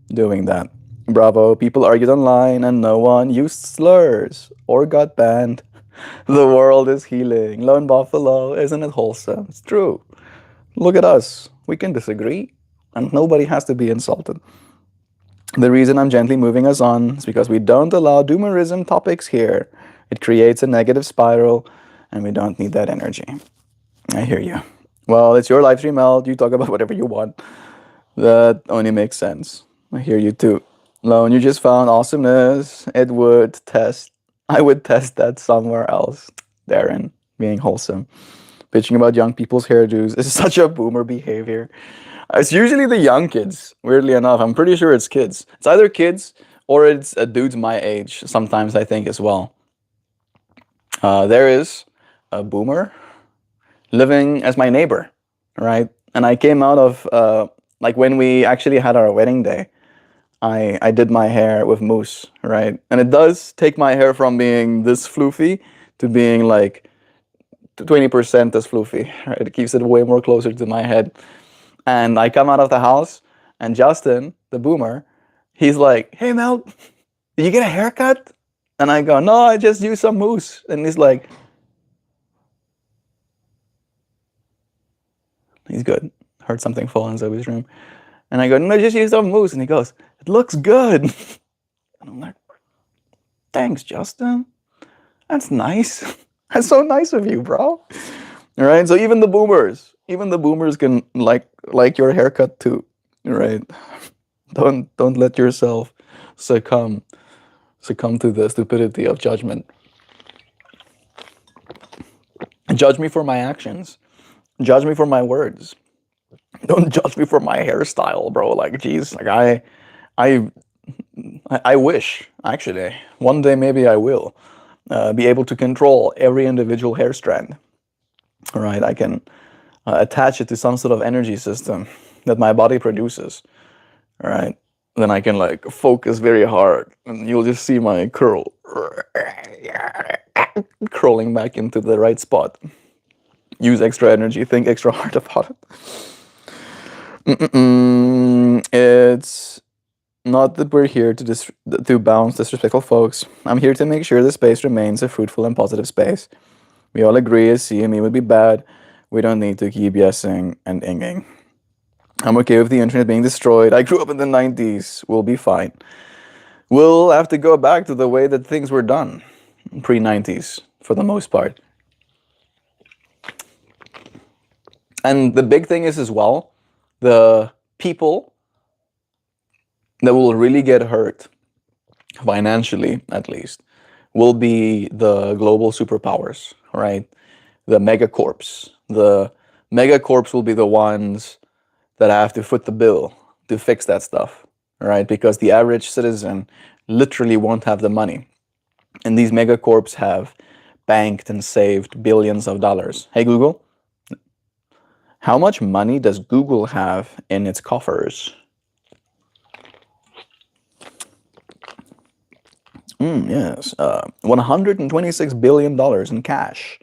doing that. Bravo, people argued online and no one used slurs or got banned. The world is healing. Lone Buffalo, isn't it wholesome? It's true. Look at us. We can disagree, and nobody has to be insulted. The reason I'm gently moving us on is because we don't allow doomerism topics here. It creates a negative spiral, and we don't need that energy. I hear you. Well, it's your live stream, Mel. You talk about whatever you want. That only makes sense. I hear you too. Lone, you just found awesomeness. I would test that somewhere else. Darren, being wholesome. Bitching about young people's hairdos is such a boomer behavior. It's usually the young kids, weirdly enough. I'm pretty sure it's kids. It's either kids or it's dudes my age, sometimes I think as well. There is a boomer living as my neighbor, right? And I came out of, like when we actually had our wedding day, I did my hair with mousse, right? And it does take my hair from being this floofy to being like 20% as floofy, right? It keeps it way more closer to my head. And I come out of the house, and Justin, the boomer, he's like, "Hey, Mel, did you get a haircut?" And I go, "No, I just used some mousse." And he's like, he's good. Heard something fall in Zoe's room. And I go, "No, just use some mousse." And he goes, "It looks good." And I'm like, "Thanks, Justin. That's nice. That's so nice of you, bro." All right. So even the boomers can like your haircut too. Right. Don't let yourself succumb to the stupidity of judgment. Judge me for my actions. Judge me for my words. Don't judge me for my hairstyle, bro. Like, geez, like I wish actually one day maybe I will be able to control every individual hair strand. All right, I can attach it to some sort of energy system that my body produces. All right, then I can like focus very hard, and you'll just see my curl curling back into the right spot. Use extra energy. Think extra hard about it. It's not that we're here to bounce disrespectful folks. I'm here to make sure the space remains a fruitful and positive space. We all agree a CME would be bad. We don't need to keep yesing and inging. I'm okay with the internet being destroyed. I grew up in the 90s. We'll be fine. We'll have to go back to the way that things were done pre-90s for the most part. And the big thing is as well, the people that will really get hurt, financially at least, will be the global superpowers, right? The megacorps. The megacorps will be the ones that have to foot the bill to fix that stuff, right? Because the average citizen literally won't have the money. And these megacorps have banked and saved billions of dollars. Hey, Google, how much money does Google have in its coffers? Yes, $126 billion in cash.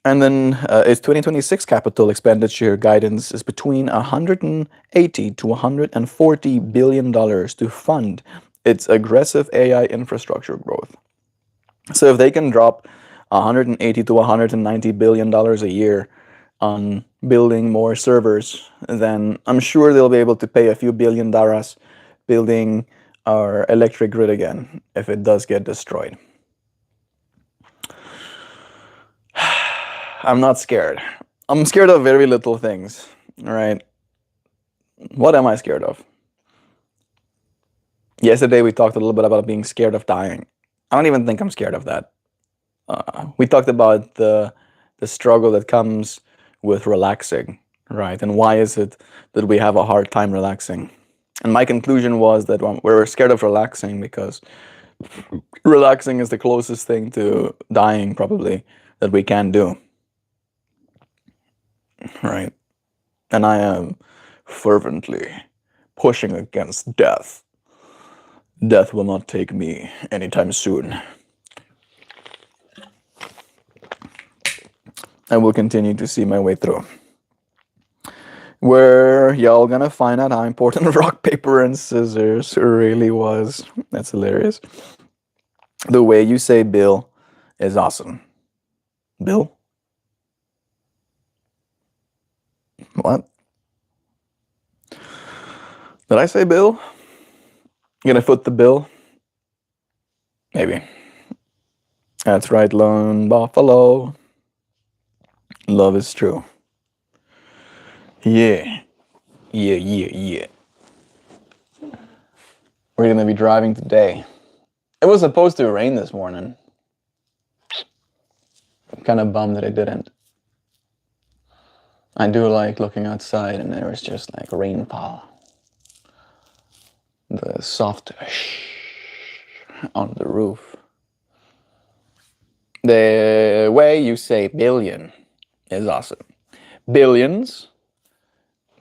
And then its 2026 capital expenditure guidance is between 180 to 140 billion dollars to fund its aggressive AI infrastructure growth. So if they can drop 180 to 190 billion dollars a year on building more servers, then I'm sure they'll be able to pay a few billion dollars building our electric grid again if it does get destroyed. I'm not scared. I'm scared of very little things, all right? What am I scared of? Yesterday we talked a little bit about being scared of dying. I don't even think I'm scared of that. We talked about the struggle that comes with relaxing, right? And why is it that we have a hard time relaxing? And my conclusion was that we're scared of relaxing because relaxing is the closest thing to dying probably that we can do. Right? And I am fervently pushing against death. Death will not take me anytime soon. I will continue to see my way through. Where y'all gonna find out how important rock, paper, and scissors really was. That's hilarious. The way you say Bill is awesome. Bill? What? Did I say Bill? You gonna foot the bill? Maybe. That's right, Lone Buffalo. Love is true. Yeah. Yeah. We're gonna be driving today. It was supposed to rain this morning. I'm kind of bummed that it didn't. I do like looking outside and there was just like rainfall. The soft on the roof. The way you say billion is awesome. Billions.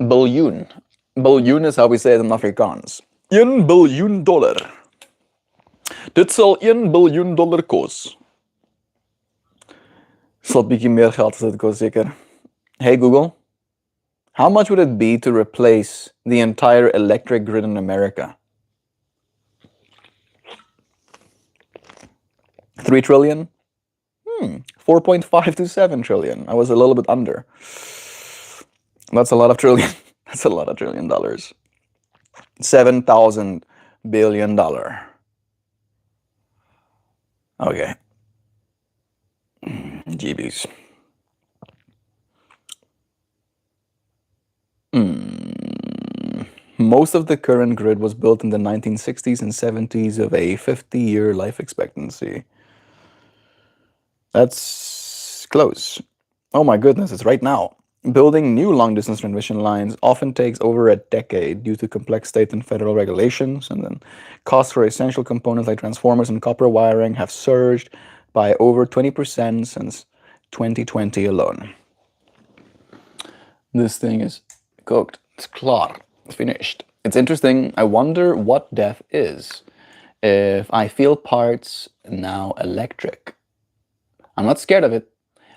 Biljoen. Biljoen is how we say it in Afrikaans. $1 biljoen. Dit zal $1 biljoen kost. Sal 'n bietjie meer geld as dit kos seker. Hey Google, how much would it be to replace the entire electric grid in America? 3 trillion? 4.5 to 7 trillion. I was a little bit under. That's a lot of trillion. That's a lot of $1 trillion. $7,000 billion. Okay. GBs. Most of the current grid was built in the 1960s and 70s of a 50-year life expectancy. That's close. Oh my goodness, it's right now. Building new long-distance transmission lines often takes over a decade due to complex state and federal regulations, and then costs for essential components like transformers and copper wiring have surged by over 20% since 2020 alone. This thing is cooked. It's klar. It's finished. It's interesting. I wonder what death is. If I feel parts now electric. I'm not scared of it.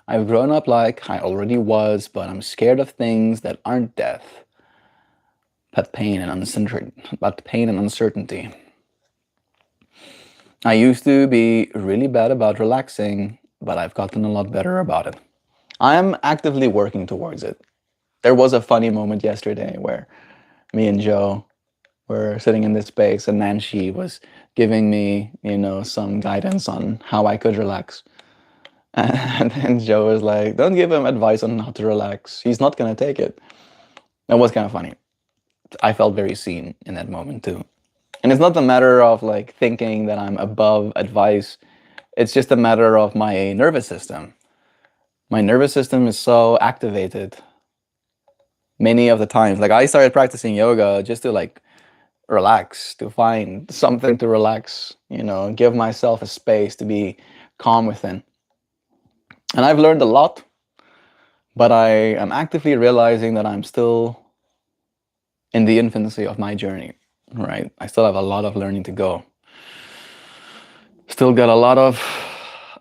I've grown up like I already was, but I'm scared of things that aren't death. But pain and uncertainty. I used to be really bad about relaxing, but I've gotten a lot better about it. I am actively working towards it. There was a funny moment yesterday where me and Joe were sitting in this space and Nancy was giving me, some guidance on how I could relax. And then Joe was like, don't give him advice on how to relax. He's not going to take it. That was kind of funny. I felt very seen in that moment too. And it's not a matter of like thinking that I'm above advice. It's just a matter of my nervous system. My nervous system is so activated many of the times. Like I started practicing yoga just to like relax, to find something to relax, give myself a space to be calm within. And I've learned a lot, but I am actively realizing that I'm still in the infancy of my journey, right? I still have a lot of learning to go. Still got a lot of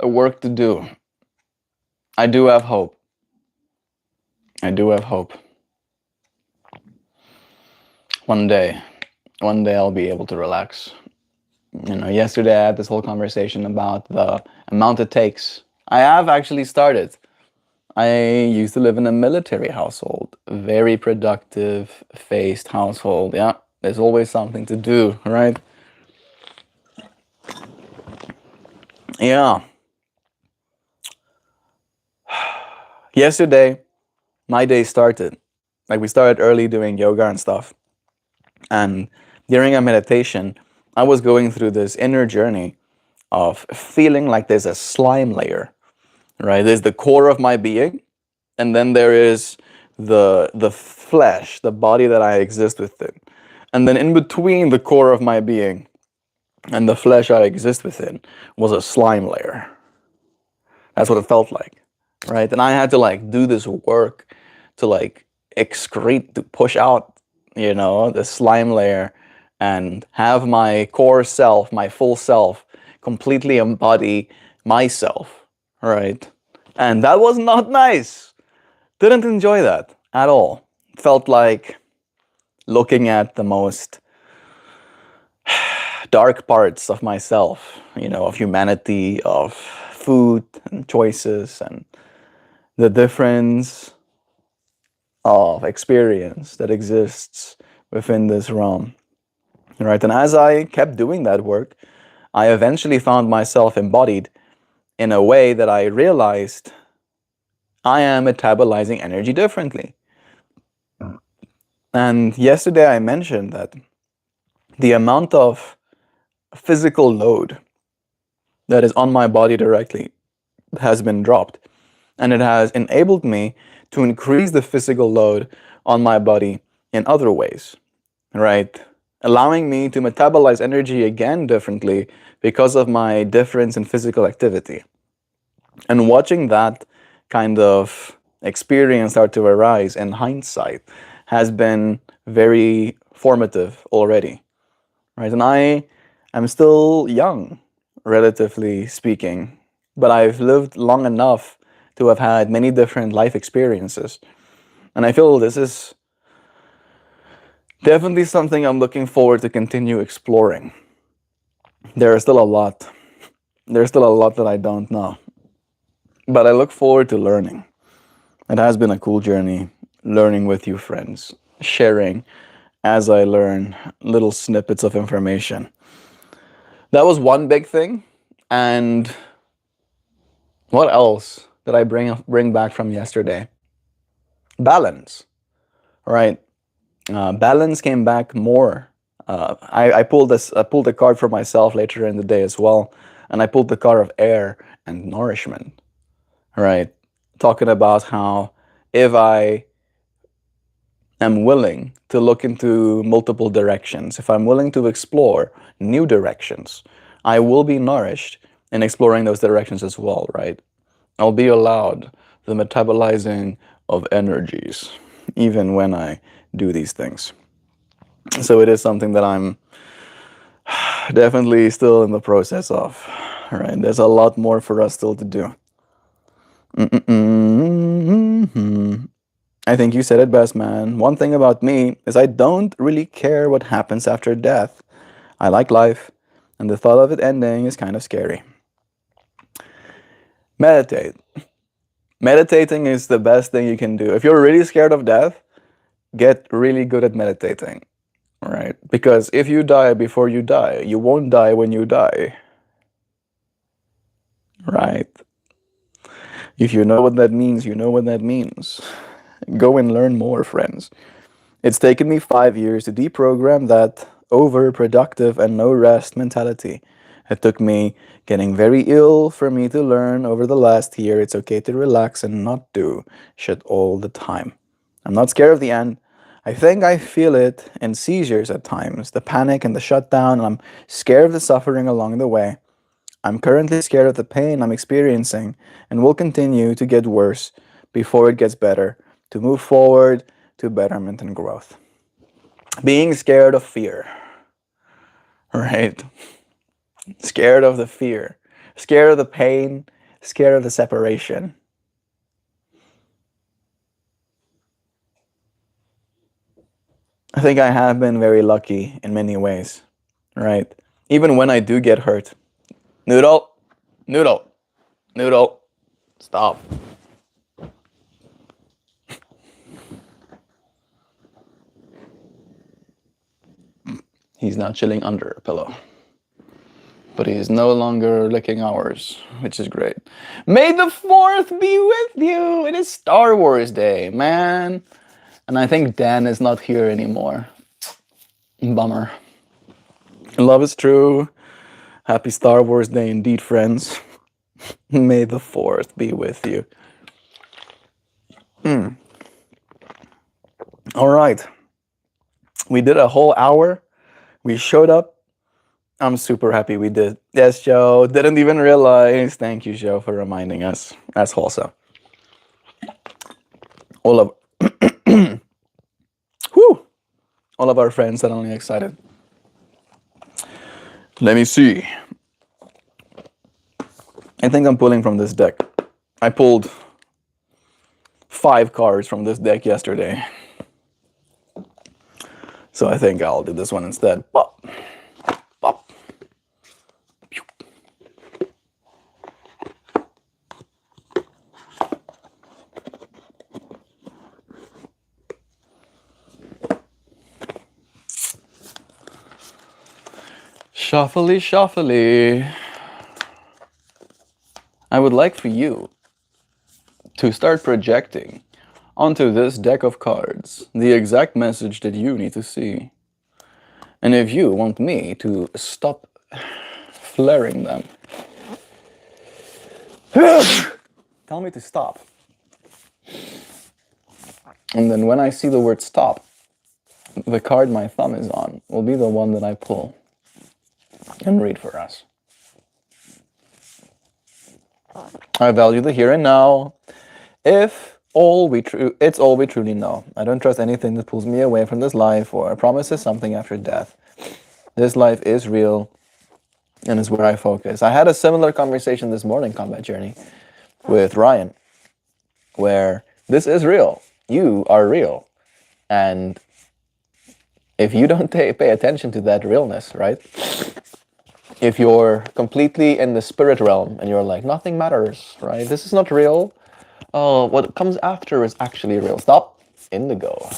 work to do. I do have hope. One day I'll be able to relax. Yesterday I had this whole conversation about the amount it takes. I have actually started. I used to live in a military household, very productive, faced household. Yeah, there's always something to do, right? Yeah. Yesterday, my day started. Like we started early doing yoga and stuff. And during a meditation, I was going through this inner journey of feeling like there's a slime layer, right? There's the core of my being, and then there is the flesh, the body that I exist within. And then in between the core of my being and the flesh I exist within was a slime layer. That's what it felt like, right? And I had to like do this work to like excrete, to push out, the slime layer and have my core self, my full self, completely embody myself, right? And that was not nice. Didn't enjoy that at all. Felt like looking at the most dark parts of myself, of humanity, of food and choices, and the difference of experience that exists within this realm. Right? And as I kept doing that work, I eventually found myself embodied in a way that I realized I am metabolizing energy differently. And yesterday I mentioned that the amount of physical load that is on my body directly has been dropped. And it has enabled me to increase the physical load on my body in other ways, right? Allowing me to metabolize energy again differently because of my difference in physical activity. And watching that kind of experience start to arise in hindsight has been very formative already, right? And I am still young, relatively speaking, but I've lived long enough to have had many different life experiences. And I feel this is definitely something I'm looking forward to continue exploring. There is still a lot. There's still a lot that I don't know. But I look forward to learning. It has been a cool journey, learning with you friends, sharing as I learn little snippets of information. That was one big thing. And what else did I bring back from yesterday? Balance, right? Balance came back more. I pulled a card for myself later in the day as well, and I pulled the card of air and nourishment, right? Talking about how if I am willing to look into multiple directions, if I'm willing to explore new directions, I will be nourished in exploring those directions as well, right? I'll be allowed the metabolizing of energies, even when I do these things. So it is something that I'm definitely still in the process of. Right? There's a lot more for us still to do. I think you said it best, man. One thing about me is I don't really care what happens after death. I like life, and the thought of it ending is kind of scary. Meditate. Meditating is the best thing you can do. If you're really scared of death, get really good at meditating. Right? Because if you die before you die, you won't die when you die. Right? If you know what that means, you know what that means. Go and learn more, friends. It's taken me 5 years to deprogram that overproductive and no rest mentality. It took me getting very ill for me to learn over the last year it's okay to relax and not do shit all the time. I'm not scared of the end. I think I feel it in seizures at times, the panic and the shutdown, and I'm scared of the suffering along the way. I'm currently scared of the pain I'm experiencing and will continue to get worse before it gets better, to move forward to betterment and growth. Being scared of fear, right? Scared of the fear, scared of the pain, scared of the separation. I think I have been very lucky in many ways, right? Even when I do get hurt. Noodle, noodle, noodle, stop. He's now chilling under a pillow. But he is no longer licking ours, which is great. May the 4th be with you! It is Star Wars Day, man. And I think Dan is not here anymore. Bummer. Love is true. Happy Star Wars Day indeed, friends. May the 4th be with you. All right. We did a whole hour. We showed up. I'm super happy we did. Yes, Joe. Didn't even realize. Thank you, Joe, for reminding us. That's wholesome. All of whew, all of our friends suddenly excited. Let me see. I think I'm pulling from this deck. I pulled 5 cards from this deck yesterday. So I think I'll do this one instead. Pop. Pop. Shuffly, shuffly. I would like for you to start projecting onto this deck of cards the exact message that you need to see. And if you want me to stop flaring them, tell me to stop. And then when I see the word stop, the card my thumb is on will be the one that I pull and read for us. I value the here and now. It's all we truly know. I don't trust anything that pulls me away from this life or promises something after death. This life is real and is where I focus. I had a similar conversation this morning, Combat Journey, with Ryan, where this is real. You are real. And if you don't pay attention to that realness, right? If you're completely in the spirit realm and you're like, nothing matters, right? This is not real. Oh, what comes after is actually real. Stop. Indigo.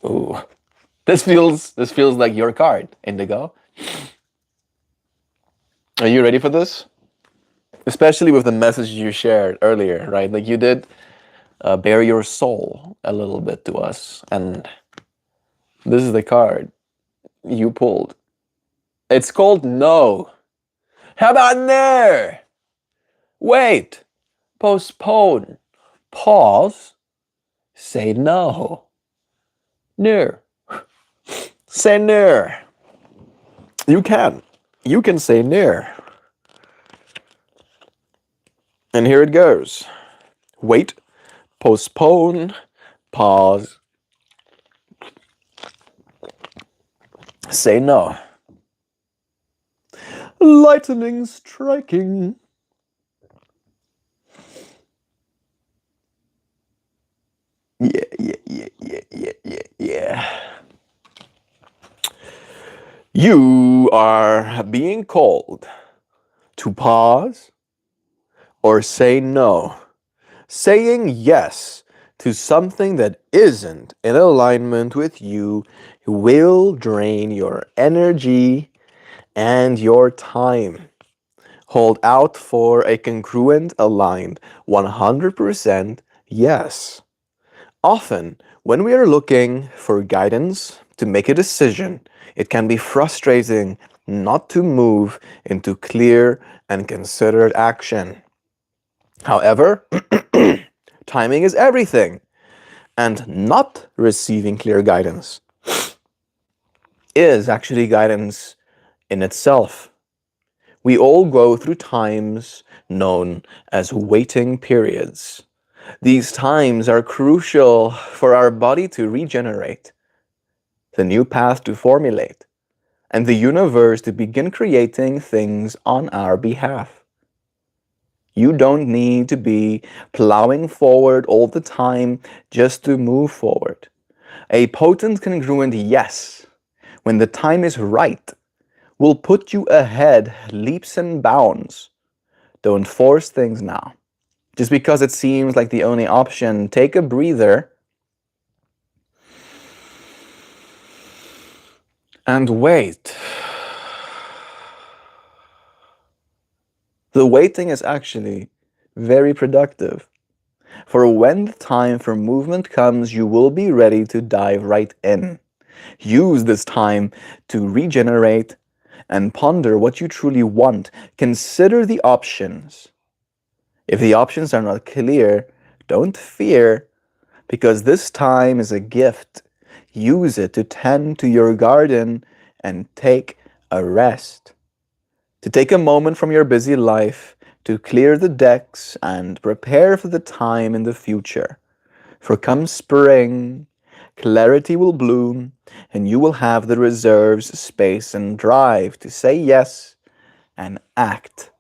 Ooh. This feels like your card, Indigo. Are you ready for this? Especially with the message you shared earlier, right? Like you did bare your soul a little bit to us. And this is the card you pulled. It's called No. How about there? Wait. Postpone. Pause. Say no. No. Say no. You can. You can say no. And here it goes. Wait. Postpone. Pause. Say no. Lightning striking. Yeah. You are being called to pause or say no. Saying yes to something that isn't in alignment with you will drain your energy and your time. Hold out for a congruent, aligned 100% yes. Often, when we are looking for guidance to make a decision, it can be frustrating not to move into clear and considered action. However, timing is everything, and not receiving clear guidance is actually guidance in itself. We all go through times known as waiting periods. These times are crucial for our body to regenerate, the new path to formulate, and the universe to begin creating things on our behalf. You don't need to be plowing forward all the time just to move forward. A potent, congruent yes, when the time is right, will put you ahead leaps and bounds. Don't force things now. Just because it seems like the only option, take a breather and wait. The waiting is actually very productive. For when the time for movement comes, you will be ready to dive right in. Use this time to regenerate and ponder what you truly want. Consider the options. If the options are not clear, don't fear, because this time is a gift. Use it to tend to your garden and take a rest. To take a moment from your busy life to clear the decks and prepare for the time in the future. For come spring, clarity will bloom, and you will have the reserves, space, and drive to say yes and act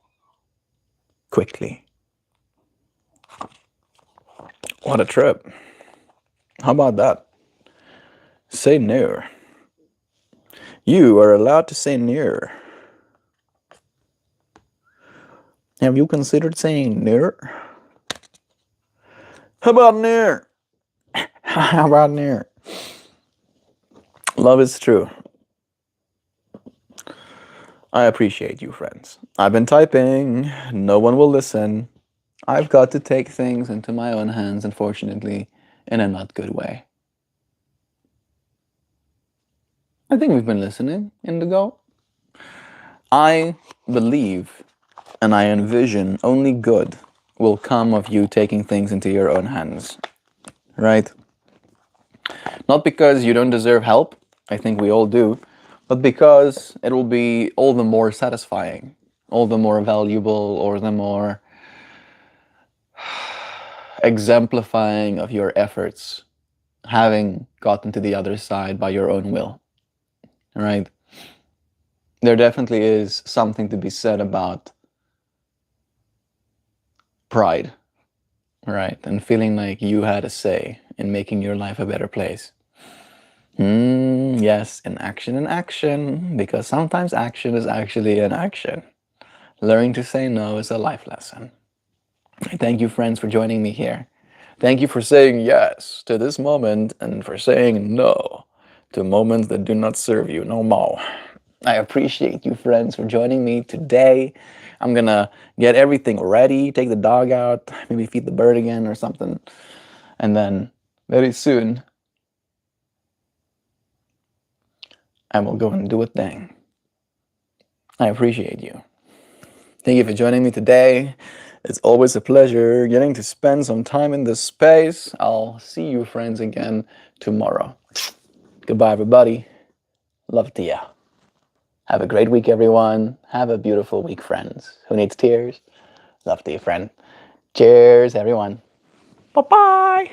quickly. What a trip. How about that? Say no. You are allowed to say no. Have you considered saying no? How about no? How about no? Love is true. I appreciate you, friends. I've been typing. No one will listen. I've got to take things into my own hands, unfortunately, in a not good way. I think we've been listening, Indigo. I believe and I envision only good will come of you taking things into your own hands, right? Not because you don't deserve help, I think we all do, but because it will be all the more satisfying, all the more valuable, or the more exemplifying of your efforts, having gotten to the other side by your own will, right? There definitely is something to be said about pride, right? And feeling like you had a say in making your life a better place. Yes, in action, because sometimes action is actually an action. Learning to say no is a life lesson. Thank you, friends, for joining me here. Thank you for saying yes to this moment and for saying no to moments that do not serve you no more. I appreciate you, friends, for joining me today. I'm gonna get everything ready, take the dog out, maybe feed the bird again or something. And then very soon, I will go and do a thing. I appreciate you. Thank you for joining me today. It's always a pleasure getting to spend some time in this space. I'll see you, friends, again tomorrow. Goodbye, everybody. Love to ya. Have a great week, everyone. Have a beautiful week, friends. Who needs tears? Love to you, friend. Cheers, everyone. Bye-bye.